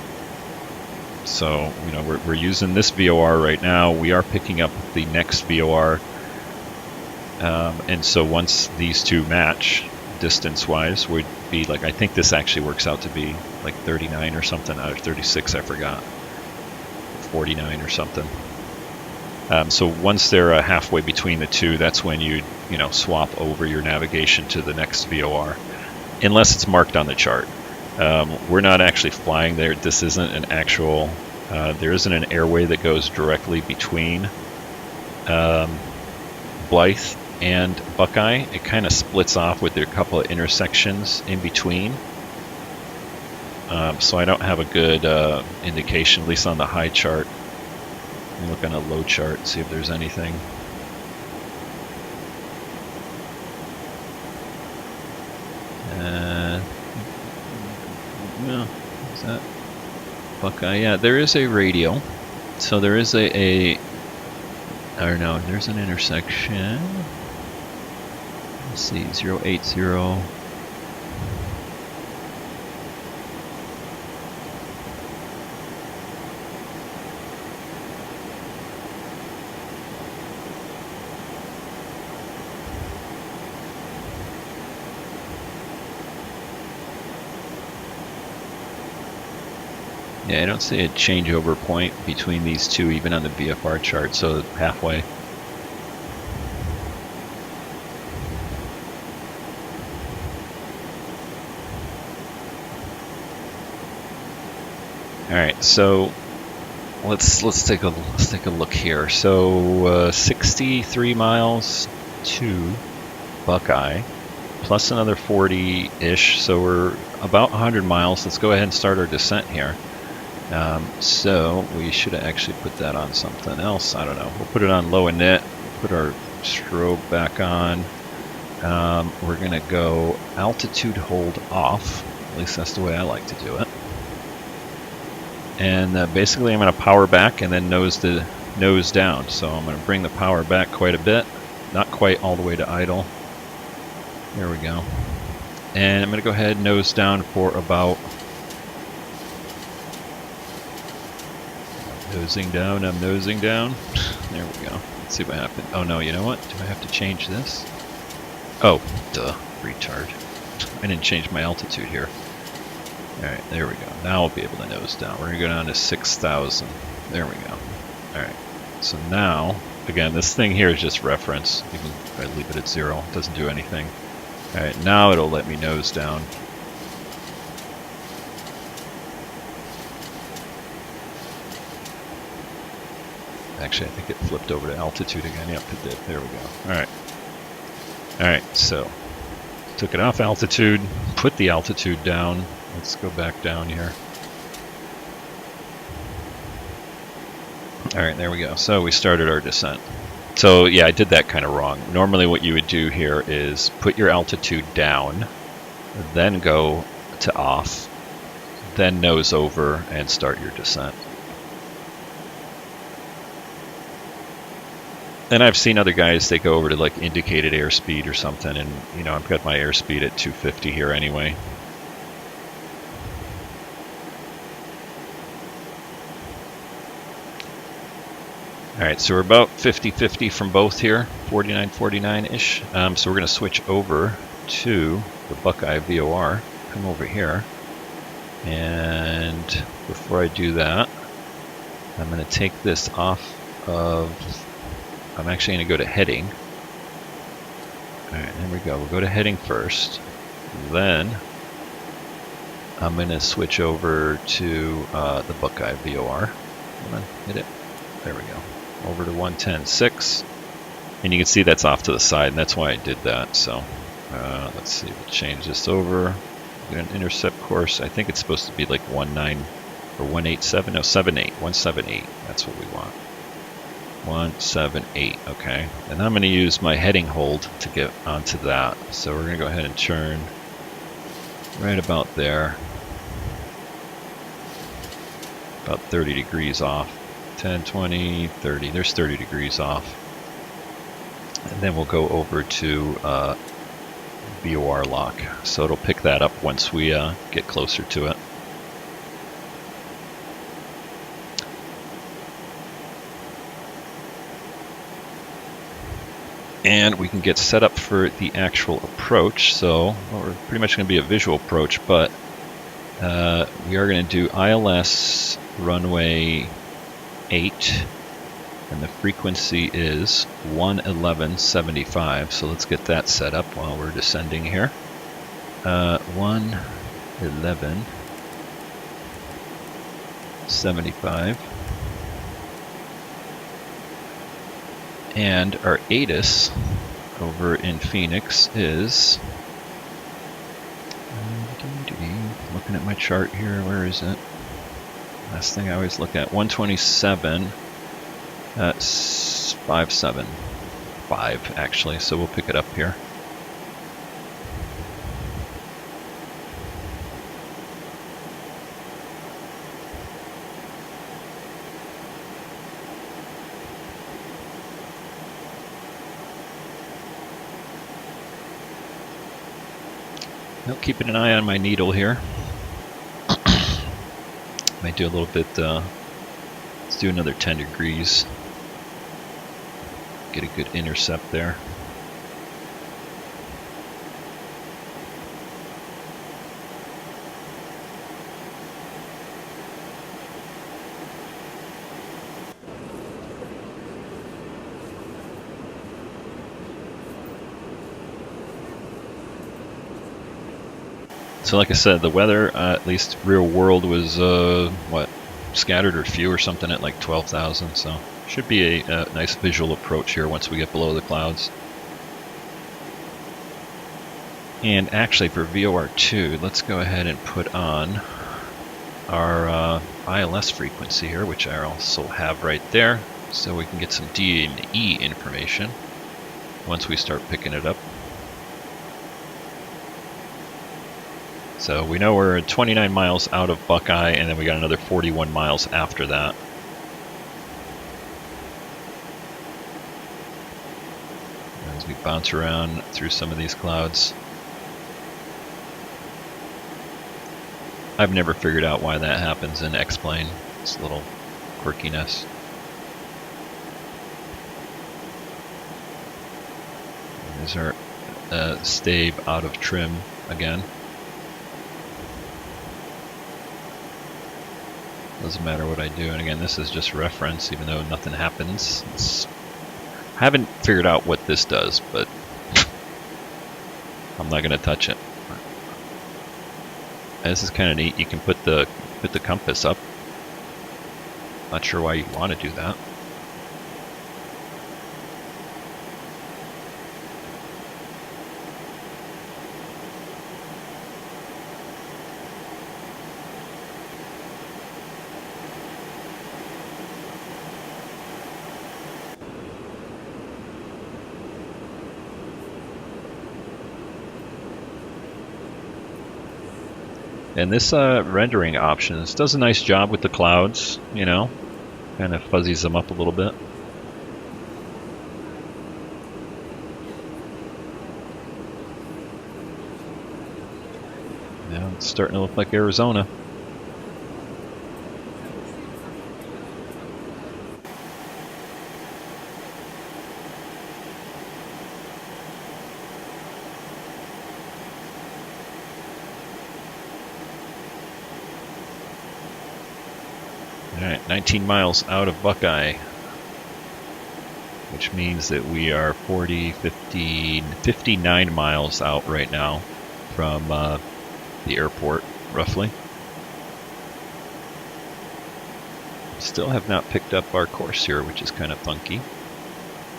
So, you know, we're using this VOR right now. We are picking up the next VOR. And so once these two match distance-wise, would be like, I think this actually works out to be like 39 or something out of 36, I forgot. 49 or something. So once they're halfway between the two, that's when you swap over your navigation to the next VOR, unless it's marked on the chart. We're not actually flying there. This isn't an actual, there isn't an airway that goes directly between Blythe and Buckeye. It kind of splits off with a couple of intersections in between. So I don't have a good indication, at least on the high chart. Let me look on a low chart and see if there's anything. No, is that Buckeye? Yeah, there is a radio. So there is I don't know, there's an intersection. Let's see, 080. Yeah, I don't see a changeover point between these two, even on the VFR chart, so halfway. All right, so let's take a look here. So 63 miles to Buckeye, plus another 40-ish, so we're about 100 miles. Let's go ahead and start our descent here. So we should have actually put that on something else. I don't know. We'll put it on low init. Put our strobe back on. We're gonna go altitude hold off. At least that's the way I like to do it. And basically I'm going to power back and then nose down. So I'm going to bring the power back quite a bit. Not quite all the way to idle. There we go. And I'm going to go ahead and nose down for about... Nosing down, I'm nosing down. There we go. Let's see what happens. Oh no, you know what? Do I have to change this? Oh, duh. Retard. I didn't change my altitude here. Alright, there we go. Now I'll be able to nose down. We're going to go down to 6,000. There we go. Alright, so now, again, this thing here is just reference. Even if I leave it at 0, it doesn't do anything. Alright, now it'll let me nose down. Actually, I think it flipped over to altitude again. Yep, it did. There we go. Alright. Alright, so took it off altitude, put the altitude down. Let's go back down here. Alright, there we go. So we started our descent. So yeah, I did that kind of wrong. Normally what you would do here is put your altitude down, then go to off, then nose over and start your descent. And I've seen other guys, they go over to like indicated airspeed or something, and you know, I've got my airspeed at 250 here anyway. Alright, so we're about 50-50 from both here, 49-49-ish. So we're going to switch over to the Buckeye VOR, come over here, and before I do that, I'm going to take this off of, I'm actually going to go to heading. Alright, there we go. We'll go to heading first. Then I'm going to switch over to the Buckeye VOR. Come on, hit it. There we go. Over to 110.6. And you can see that's off to the side, and that's why I did that. So let's see, we'll change this over. Get an intercept course. I think it's supposed to be like 19 or 187. No, 78. 178. That's what we want. 178, okay. And I'm going to use my heading hold to get onto that. So we're going to go ahead and turn right about there. About 30 degrees off. 10, 20, 30. There's 30 degrees off. And then we'll go over to VOR lock. So it'll pick that up once we get closer to it. And we can get set up for the actual approach. So we're pretty much going to be a visual approach, but we are going to do ILS runway 8, and the frequency is 111.75. So let's get that set up while we're descending here. 111.75. And our ATIS over in Phoenix is, looking at my chart here, where is it? Last thing I always look at, 127.575 actually, so we'll pick it up here. Now, keeping an eye on my needle here. Might do a little bit, let's do another 10 degrees. Get a good intercept there. So like I said, the weather, at least real world, was, what, scattered or few or something at like 12,000. So should be a nice visual approach here once we get below the clouds. And actually for VOR2, let's go ahead and put on our ILS frequency here, which I also have right there. So we can get some D and E information once we start picking it up. So we know we're 29 miles out of Buckeye, and then we got another 41 miles after that. As we bounce around through some of these clouds. I've never figured out why that happens in X-Plane. It's a little quirkiness. There's our stave out of trim again. Doesn't matter what I do, and again, this is just reference, even though nothing happens. I haven't figured out what this does, but I'm not going to touch it. And this is kind of neat. You can put the compass up. Not sure why you want to do that. And this rendering option, this does a nice job with the clouds, you know, kind of fuzzies them up a little bit. Yeah, it's starting to look like Arizona. Alright, 19 miles out of Buckeye, which means that we are 59 miles out right now from the airport, roughly. Still have not picked up our course here, which is kind of funky.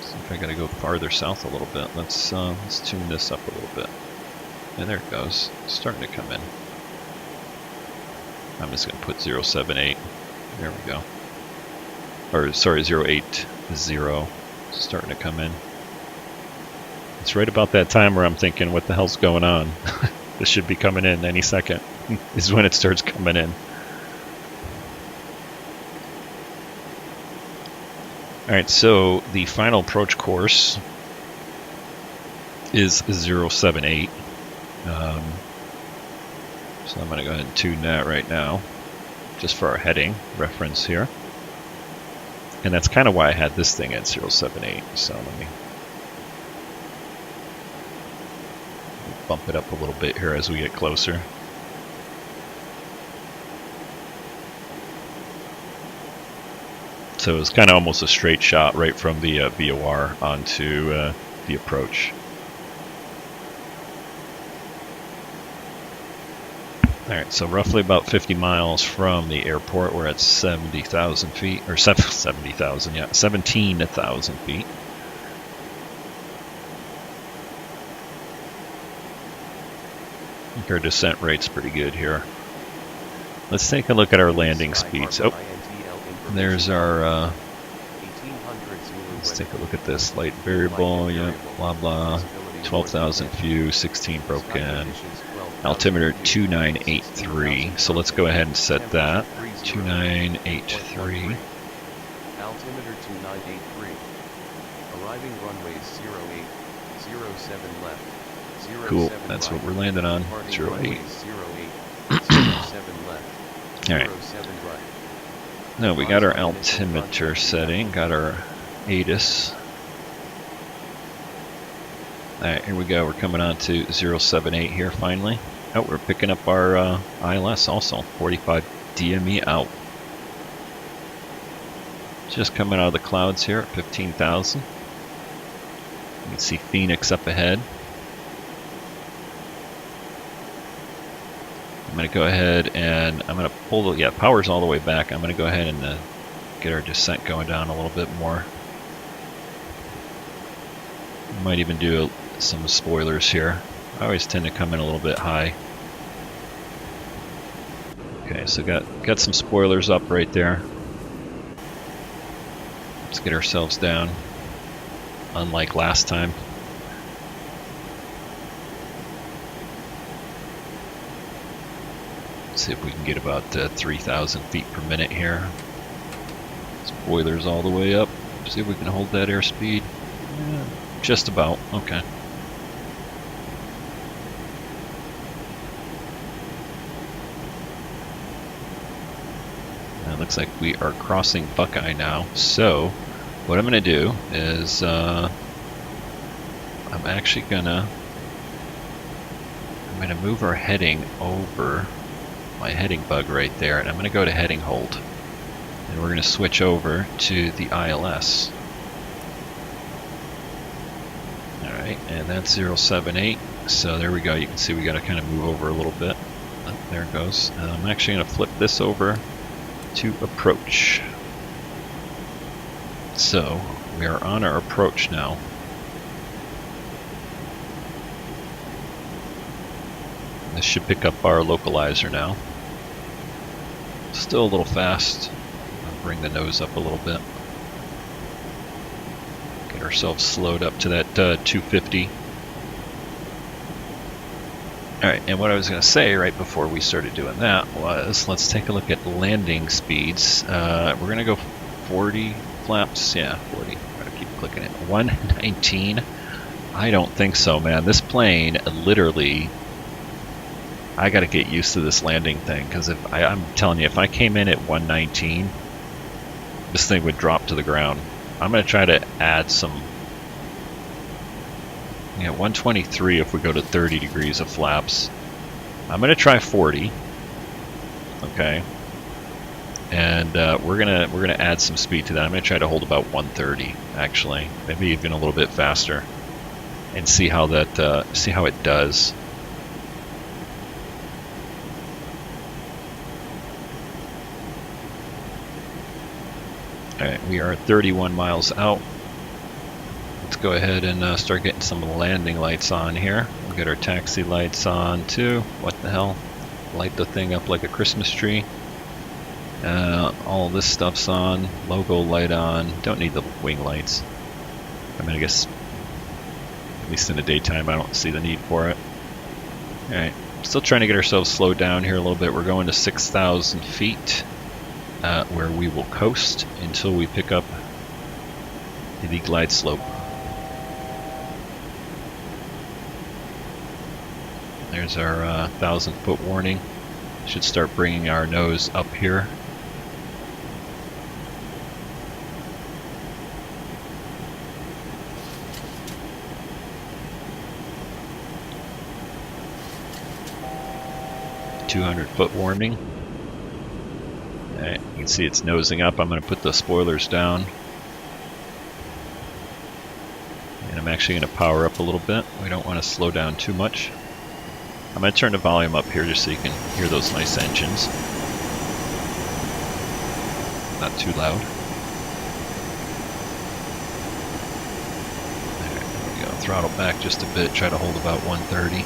So if I gotta go farther south a little bit, let's tune this up a little bit. And there it goes, it's starting to come in. I'm just gonna put 078. There we go. Or sorry, 080. Starting to come in. It's right about that time where I'm thinking, what the hell's going on? This should be coming in any second. This is when it starts coming in. Alright, so the final approach course is 078. So I'm going to go ahead and tune that right now, just for our heading reference here. And that's kind of why I had this thing at 078. So let me bump it up a little bit here as we get closer. So it's kind of almost a straight shot right from the VOR onto the approach. Alright, so roughly about 50 miles from the airport, we're at 70,000 feet, or 70,000, yeah, 17,000 feet. I think our descent rate's pretty good here. Let's take a look at our landing speeds. Oh, there's our, let's take a look at this. Light variable, yeah, blah blah, 12,000 few, 16 broken. Altimeter 2983. So let's go ahead and set that. 2983. Altimeter 2983. Arriving runways 0807 left. Cool. That's what we're landing on. 08. 0807 left. Alright. Now we got our altimeter setting, got our ATIS. Alright, here we go. We're coming on to 078 here finally. Oh, we're picking up our ILS also. 45 DME out. Just coming out of the clouds here at 15,000. You can see Phoenix up ahead. I'm going to go ahead and I'm going to pull the, yeah, power's all the way back. I'm going to go ahead and get our descent going down a little bit more. Might even do some spoilers here. I always tend to come in a little bit high. Okay, so got some spoilers up right there. Let's get ourselves down, unlike last time. Let's see if we can get about 3,000 feet per minute here. Spoilers all the way up. See if we can hold that airspeed. Yeah, just about. Okay. It looks like we are crossing Buckeye now. So what I'm going to do is I'm actually going to move our heading over my heading bug right there, and I'm going to go to heading hold. And we're going to switch over to the ILS. Alright, and that's 078. So there we go. You can see we got to kind of move over a little bit. Oh, there it goes. I'm actually going to flip this over to approach. So we are on our approach now. This should pick up our localizer now. Still a little fast. I'll bring the nose up a little bit. Get ourselves slowed up to that 250. Alright, and what I was going to say right before we started doing that was, let's take a look at landing speeds. We're going to go 40 flaps. Yeah, 40. I'm going to keep clicking it. 119. I don't think so, man. This plane, literally, I got to get used to this landing thing, because if I'm telling you, if I came in at 119, this thing would drop to the ground. I'm going to try to add some. Yeah, 123 if we go to 30 degrees of flaps. I'm going to try 40. Okay. And we're gonna add some speed to that. I'm going to try to hold about 130 actually, maybe even a little bit faster, and see how that see how it does. All right, we are 31 miles out. Let's go ahead and start getting some landing lights on here. We'll get our taxi lights on too. What the hell? Light the thing up like a Christmas tree. All this stuff's on. Logo light on. Don't need the wing lights. I mean, I guess, at least in the daytime, I don't see the need for it. Alright, still trying to get ourselves slowed down here a little bit. We're going to 6,000 feet, where we will coast until we pick up the glide slope. There's our 1,000-foot warning. Should start bringing our nose up here. .200-foot warning. Alright, you can see it's nosing up. I'm going to put the spoilers down. And I'm actually going to power up a little bit. We don't want to slow down too much. I'm going to turn the volume up here just so you can hear those nice engines. Not too loud. There we go. Throttle back just a bit. Try to hold about 130.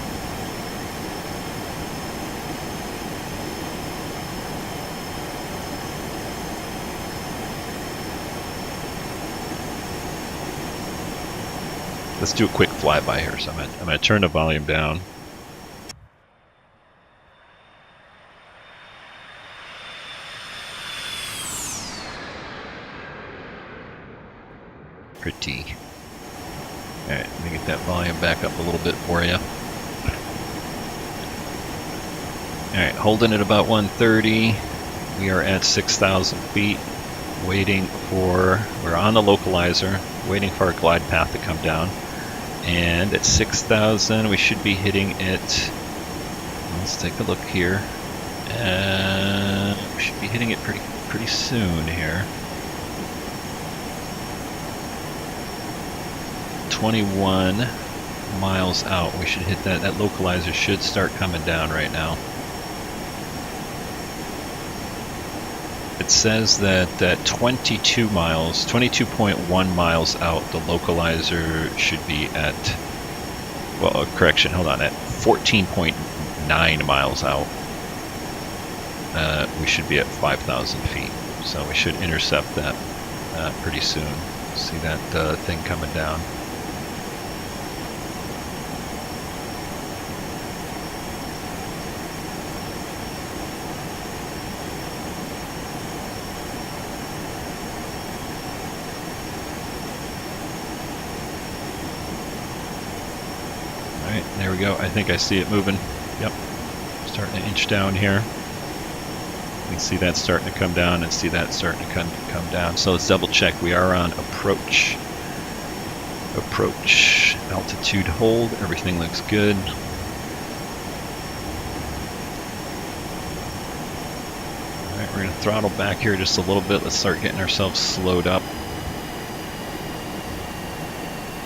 Let's do a quick flyby here. So I'm going to turn the volume down. Pretty. Alright, let me get that volume back up a little bit for you. Alright, holding at about 130. We are at 6,000 feet, waiting for, we're on the localizer, waiting for our glide path to come down. And at 6,000, we should be hitting it. Let's take a look here. We should be hitting it pretty soon here. 21 miles out. We should hit that. That localizer should start coming down right now. It says that at 22 miles, 22.1 miles out, the localizer should be at, well, correction, hold on, at 14.9 miles out, we should be at 5,000 feet. So we should intercept that pretty soon. See that thing coming down. There we go. I think I see it moving. Yep. Starting to inch down here. You can see that starting to come down and see that starting to come down. So let's double check. We are on approach. Approach. Altitude hold. Everything looks good. Alright, we're going to throttle back here just a little bit. Let's start getting ourselves slowed up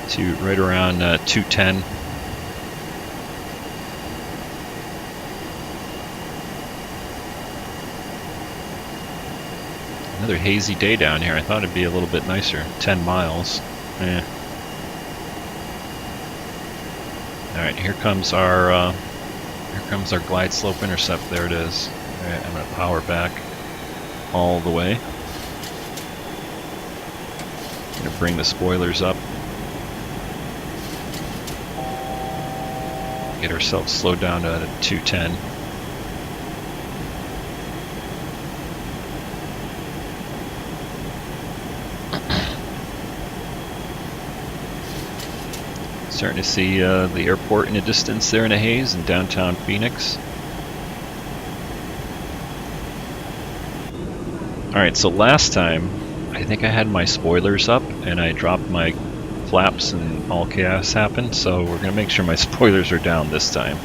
to right around 210. Another hazy day down here. I thought it'd be a little bit nicer. 10 miles. Eh. Alright, here comes our glide slope intercept. There it is. Alright, I'm gonna power back all the way. I'm gonna bring the spoilers up. Get ourselves slowed down to 210. Starting to see the airport in the distance there in the haze in downtown Phoenix. Alright, so last time I think I had my spoilers up and I dropped my flaps and all chaos happened, so we're going to make sure my spoilers are down this time.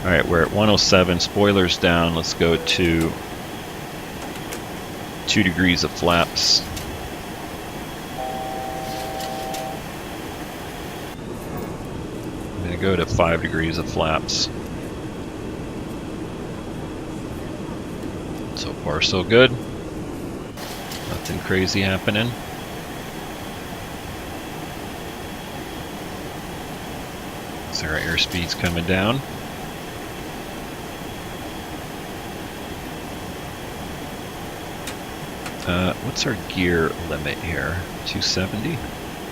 Alright, we're at 107, spoilers down. Let's go to 2 degrees of flaps. I'm going to go to 5 degrees of flaps. So far so good. Nothing crazy happening. So our airspeed's coming down. What's our gear limit here? 270?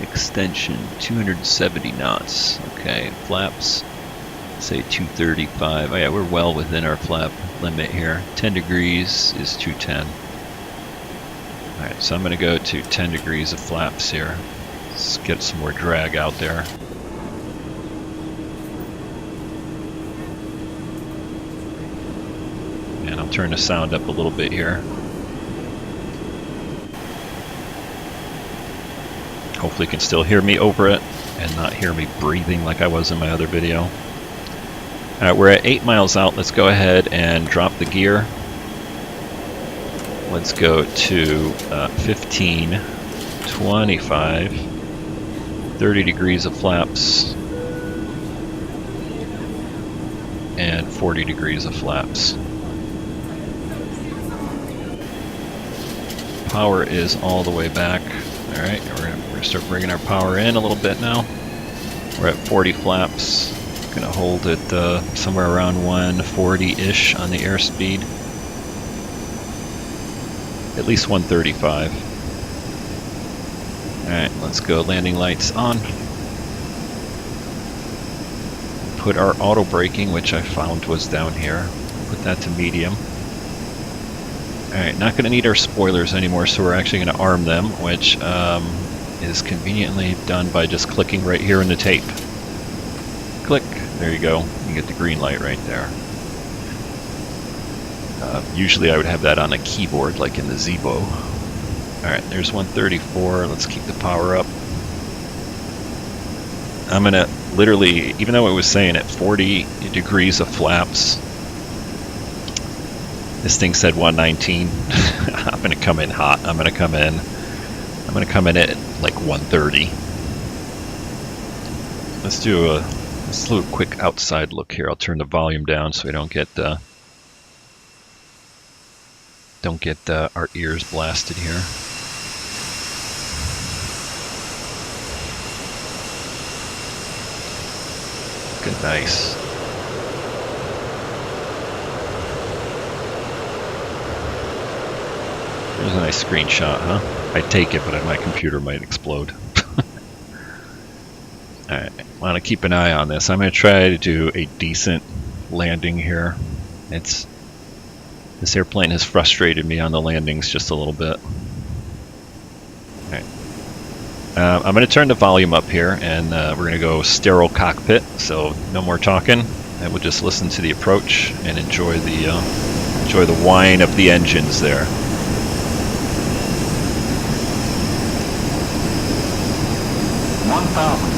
Extension, 270 knots. Okay, flaps, say 235. Oh yeah, we're well within our flap limit here. 10 degrees is 210. Alright, so I'm going to go to 10 degrees of flaps here. Let's get some more drag out there. And I'll turn the sound up a little bit here. Hopefully you can still hear me over it and not hear me breathing like I was in my other video. Alright, we're at 8 miles out. Let's go ahead and drop the gear. Let's go to 15, 25, 30 degrees of flaps, and 40 degrees of flaps. Power is all the way back. Alright, we're going to start bringing our power in a little bit now. We're at 40 flaps. Going to hold it somewhere around 140-ish on the airspeed. At least 135. Alright, let's go. Landing lights on. Put our auto braking, which I found was down here. Put that to medium. Alright, not going to need our spoilers anymore, so we're actually going to arm them, which is conveniently done by just clicking right here in the tape. Click. There you go. You get the green light right there. Usually I would have that on a keyboard like in the Zibo. Alright, there's 134. Let's keep the power up. I'm going to literally, even though it was saying at 40 degrees of flaps, this thing said 119. I'm going to come in hot. I'm going to come in at like 130. Let's do a quick outside look here. I'll turn the volume down so we don't get our ears blasted here. Good, nice. There's a nice screenshot, huh? I'd take it, but my computer might explode. Alright, I want to keep an eye on this. I'm going to try to do a decent landing here. This airplane has frustrated me on the landings just a little bit. Alright. I'm going to turn the volume up here, and we're going to go sterile cockpit, so no more talking. And we'll just listen to the approach and enjoy the whine of the engines there. 1,000.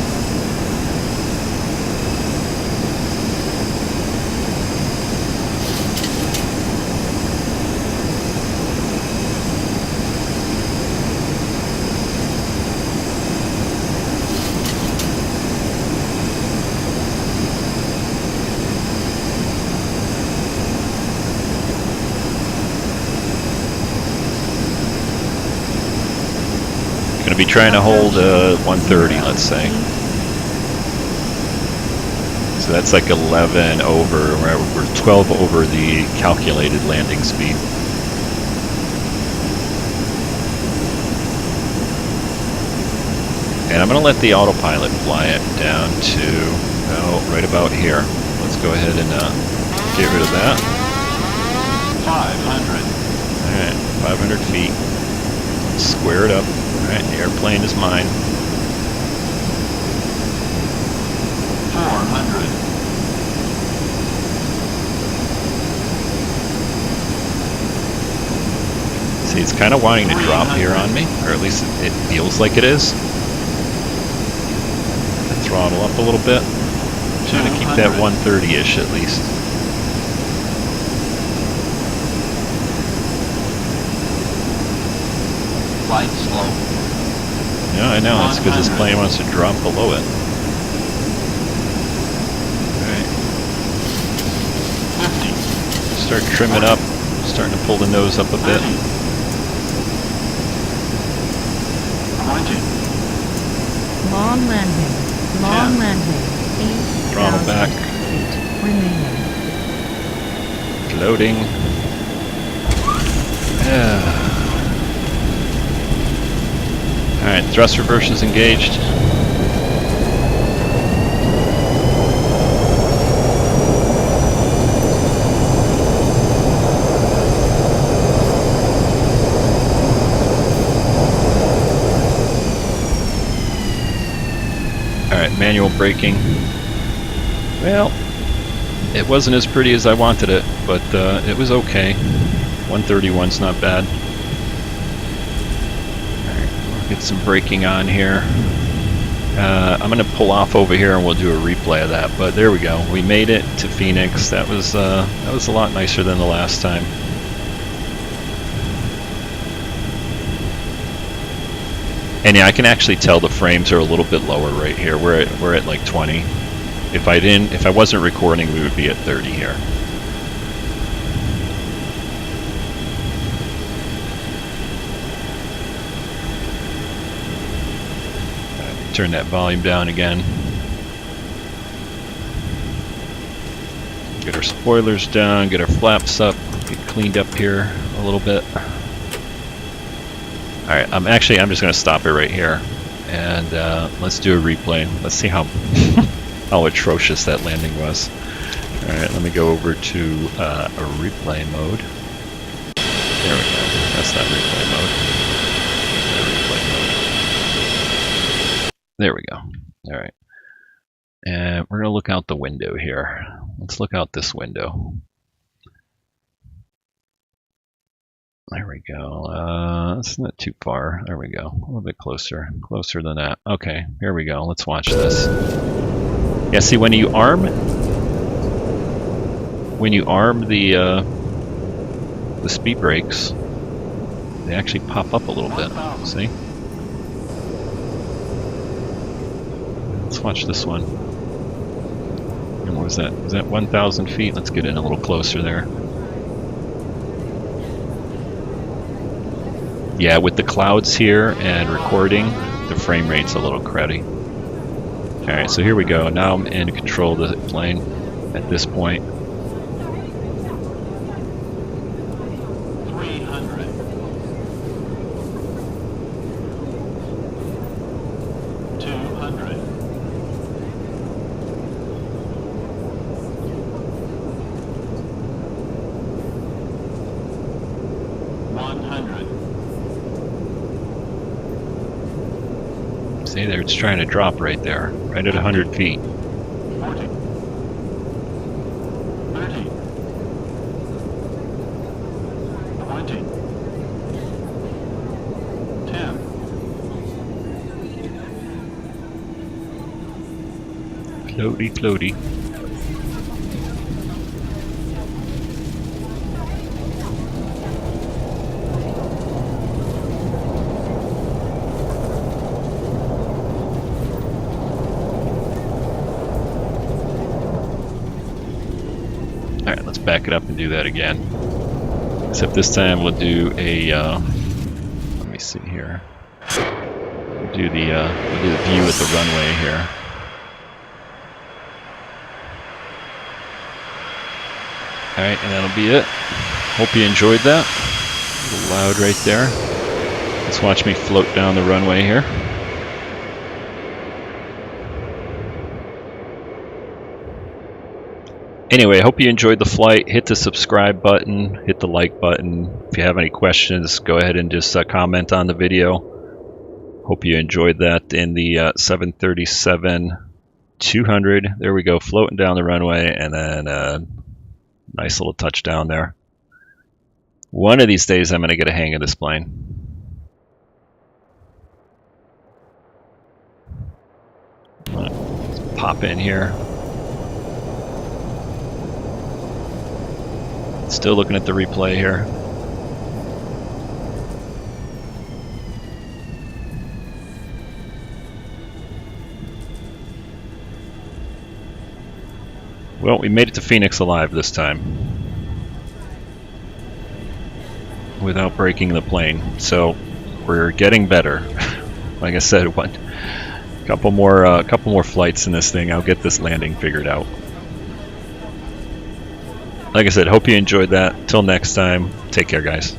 Going to be trying to hold 130, let's say. So that's like 11 over, we're 12 over the calculated landing speed. And I'm going to let the autopilot fly it down to right about here. let's go ahead and get rid of that. 500. Alright, 500 feet. Square it up. Alright, the airplane is mine. 400. See, it's kind of wanting to drop here on me, or at least it feels like it is. Throttle up a little bit. Trying to keep that 130-ish at least. Flight slow. Yeah, I know. It's because this plane wants to drop below it. Alright. 50. Start trimming up. Starting to pull the nose up a bit. 20. Long landing. Long Yeah. landing. Throttle 8,000 back. feet remaining. Loading. Yeah. Alright, thrust reverse is engaged. Alright, manual braking. Well, it wasn't as pretty as I wanted it, but it was okay. 131's not bad. Alright, we'll get some braking on here. I'm going to pull off over here and we'll do a replay of that, but there we go. We made it to Phoenix. That was a lot nicer than the last time. And yeah, I can actually tell the frames are a little bit lower right here. We're at like 20. If I wasn't recording, we would be at 30 here. Turn that volume down again. Get our spoilers down, get our flaps up, get cleaned up here a little bit. Alright, I'm just going to stop it right here, and let's do a replay. Let's see how how atrocious that landing was. Alright, let me go over to a replay mode. There we go. That's not replay mode. Replay mode. There we go. Alright. And we're going to look out the window here. Let's look out this window. There we go. It's not too far. There we go. A little bit closer. Closer than that. Okay, here we go. Let's watch this. Yeah, see, when you arm the speed brakes, they actually pop up a little bit. See? Let's watch this one. And what was that? Is that 1,000 feet? Let's get in a little closer there. Yeah, with the clouds here and recording, the frame rate's a little cruddy. Alright, so here we go. Now I'm in control of the plane at this point. 300. 200. 100. See there, it's trying to drop right there, right at 100 feet. 40. 30. 20. 10. Floaty, floaty. Alright, let's back it up and do that again. Except this time we'll do a, let me see here. We'll do the view at the runway here. Alright, and that'll be it. Hope you enjoyed that. A little loud right there. Let's watch me float down the runway here. Anyway, hope you enjoyed the flight. Hit the subscribe button, hit the like button. If you have any questions, go ahead and just comment on the video. Hope you enjoyed that in the 737-200. There we go, floating down the runway, and then a nice little touchdown there. One of these days I'm going to get a hang of this plane. Let's pop in here. Still looking at the replay here. Well, we made it to Phoenix alive this time without breaking the plane, so we're getting better. Like I said, a couple more flights in this thing, I'll get this landing figured out. Like I said, hope you enjoyed that. Till next time, take care, guys.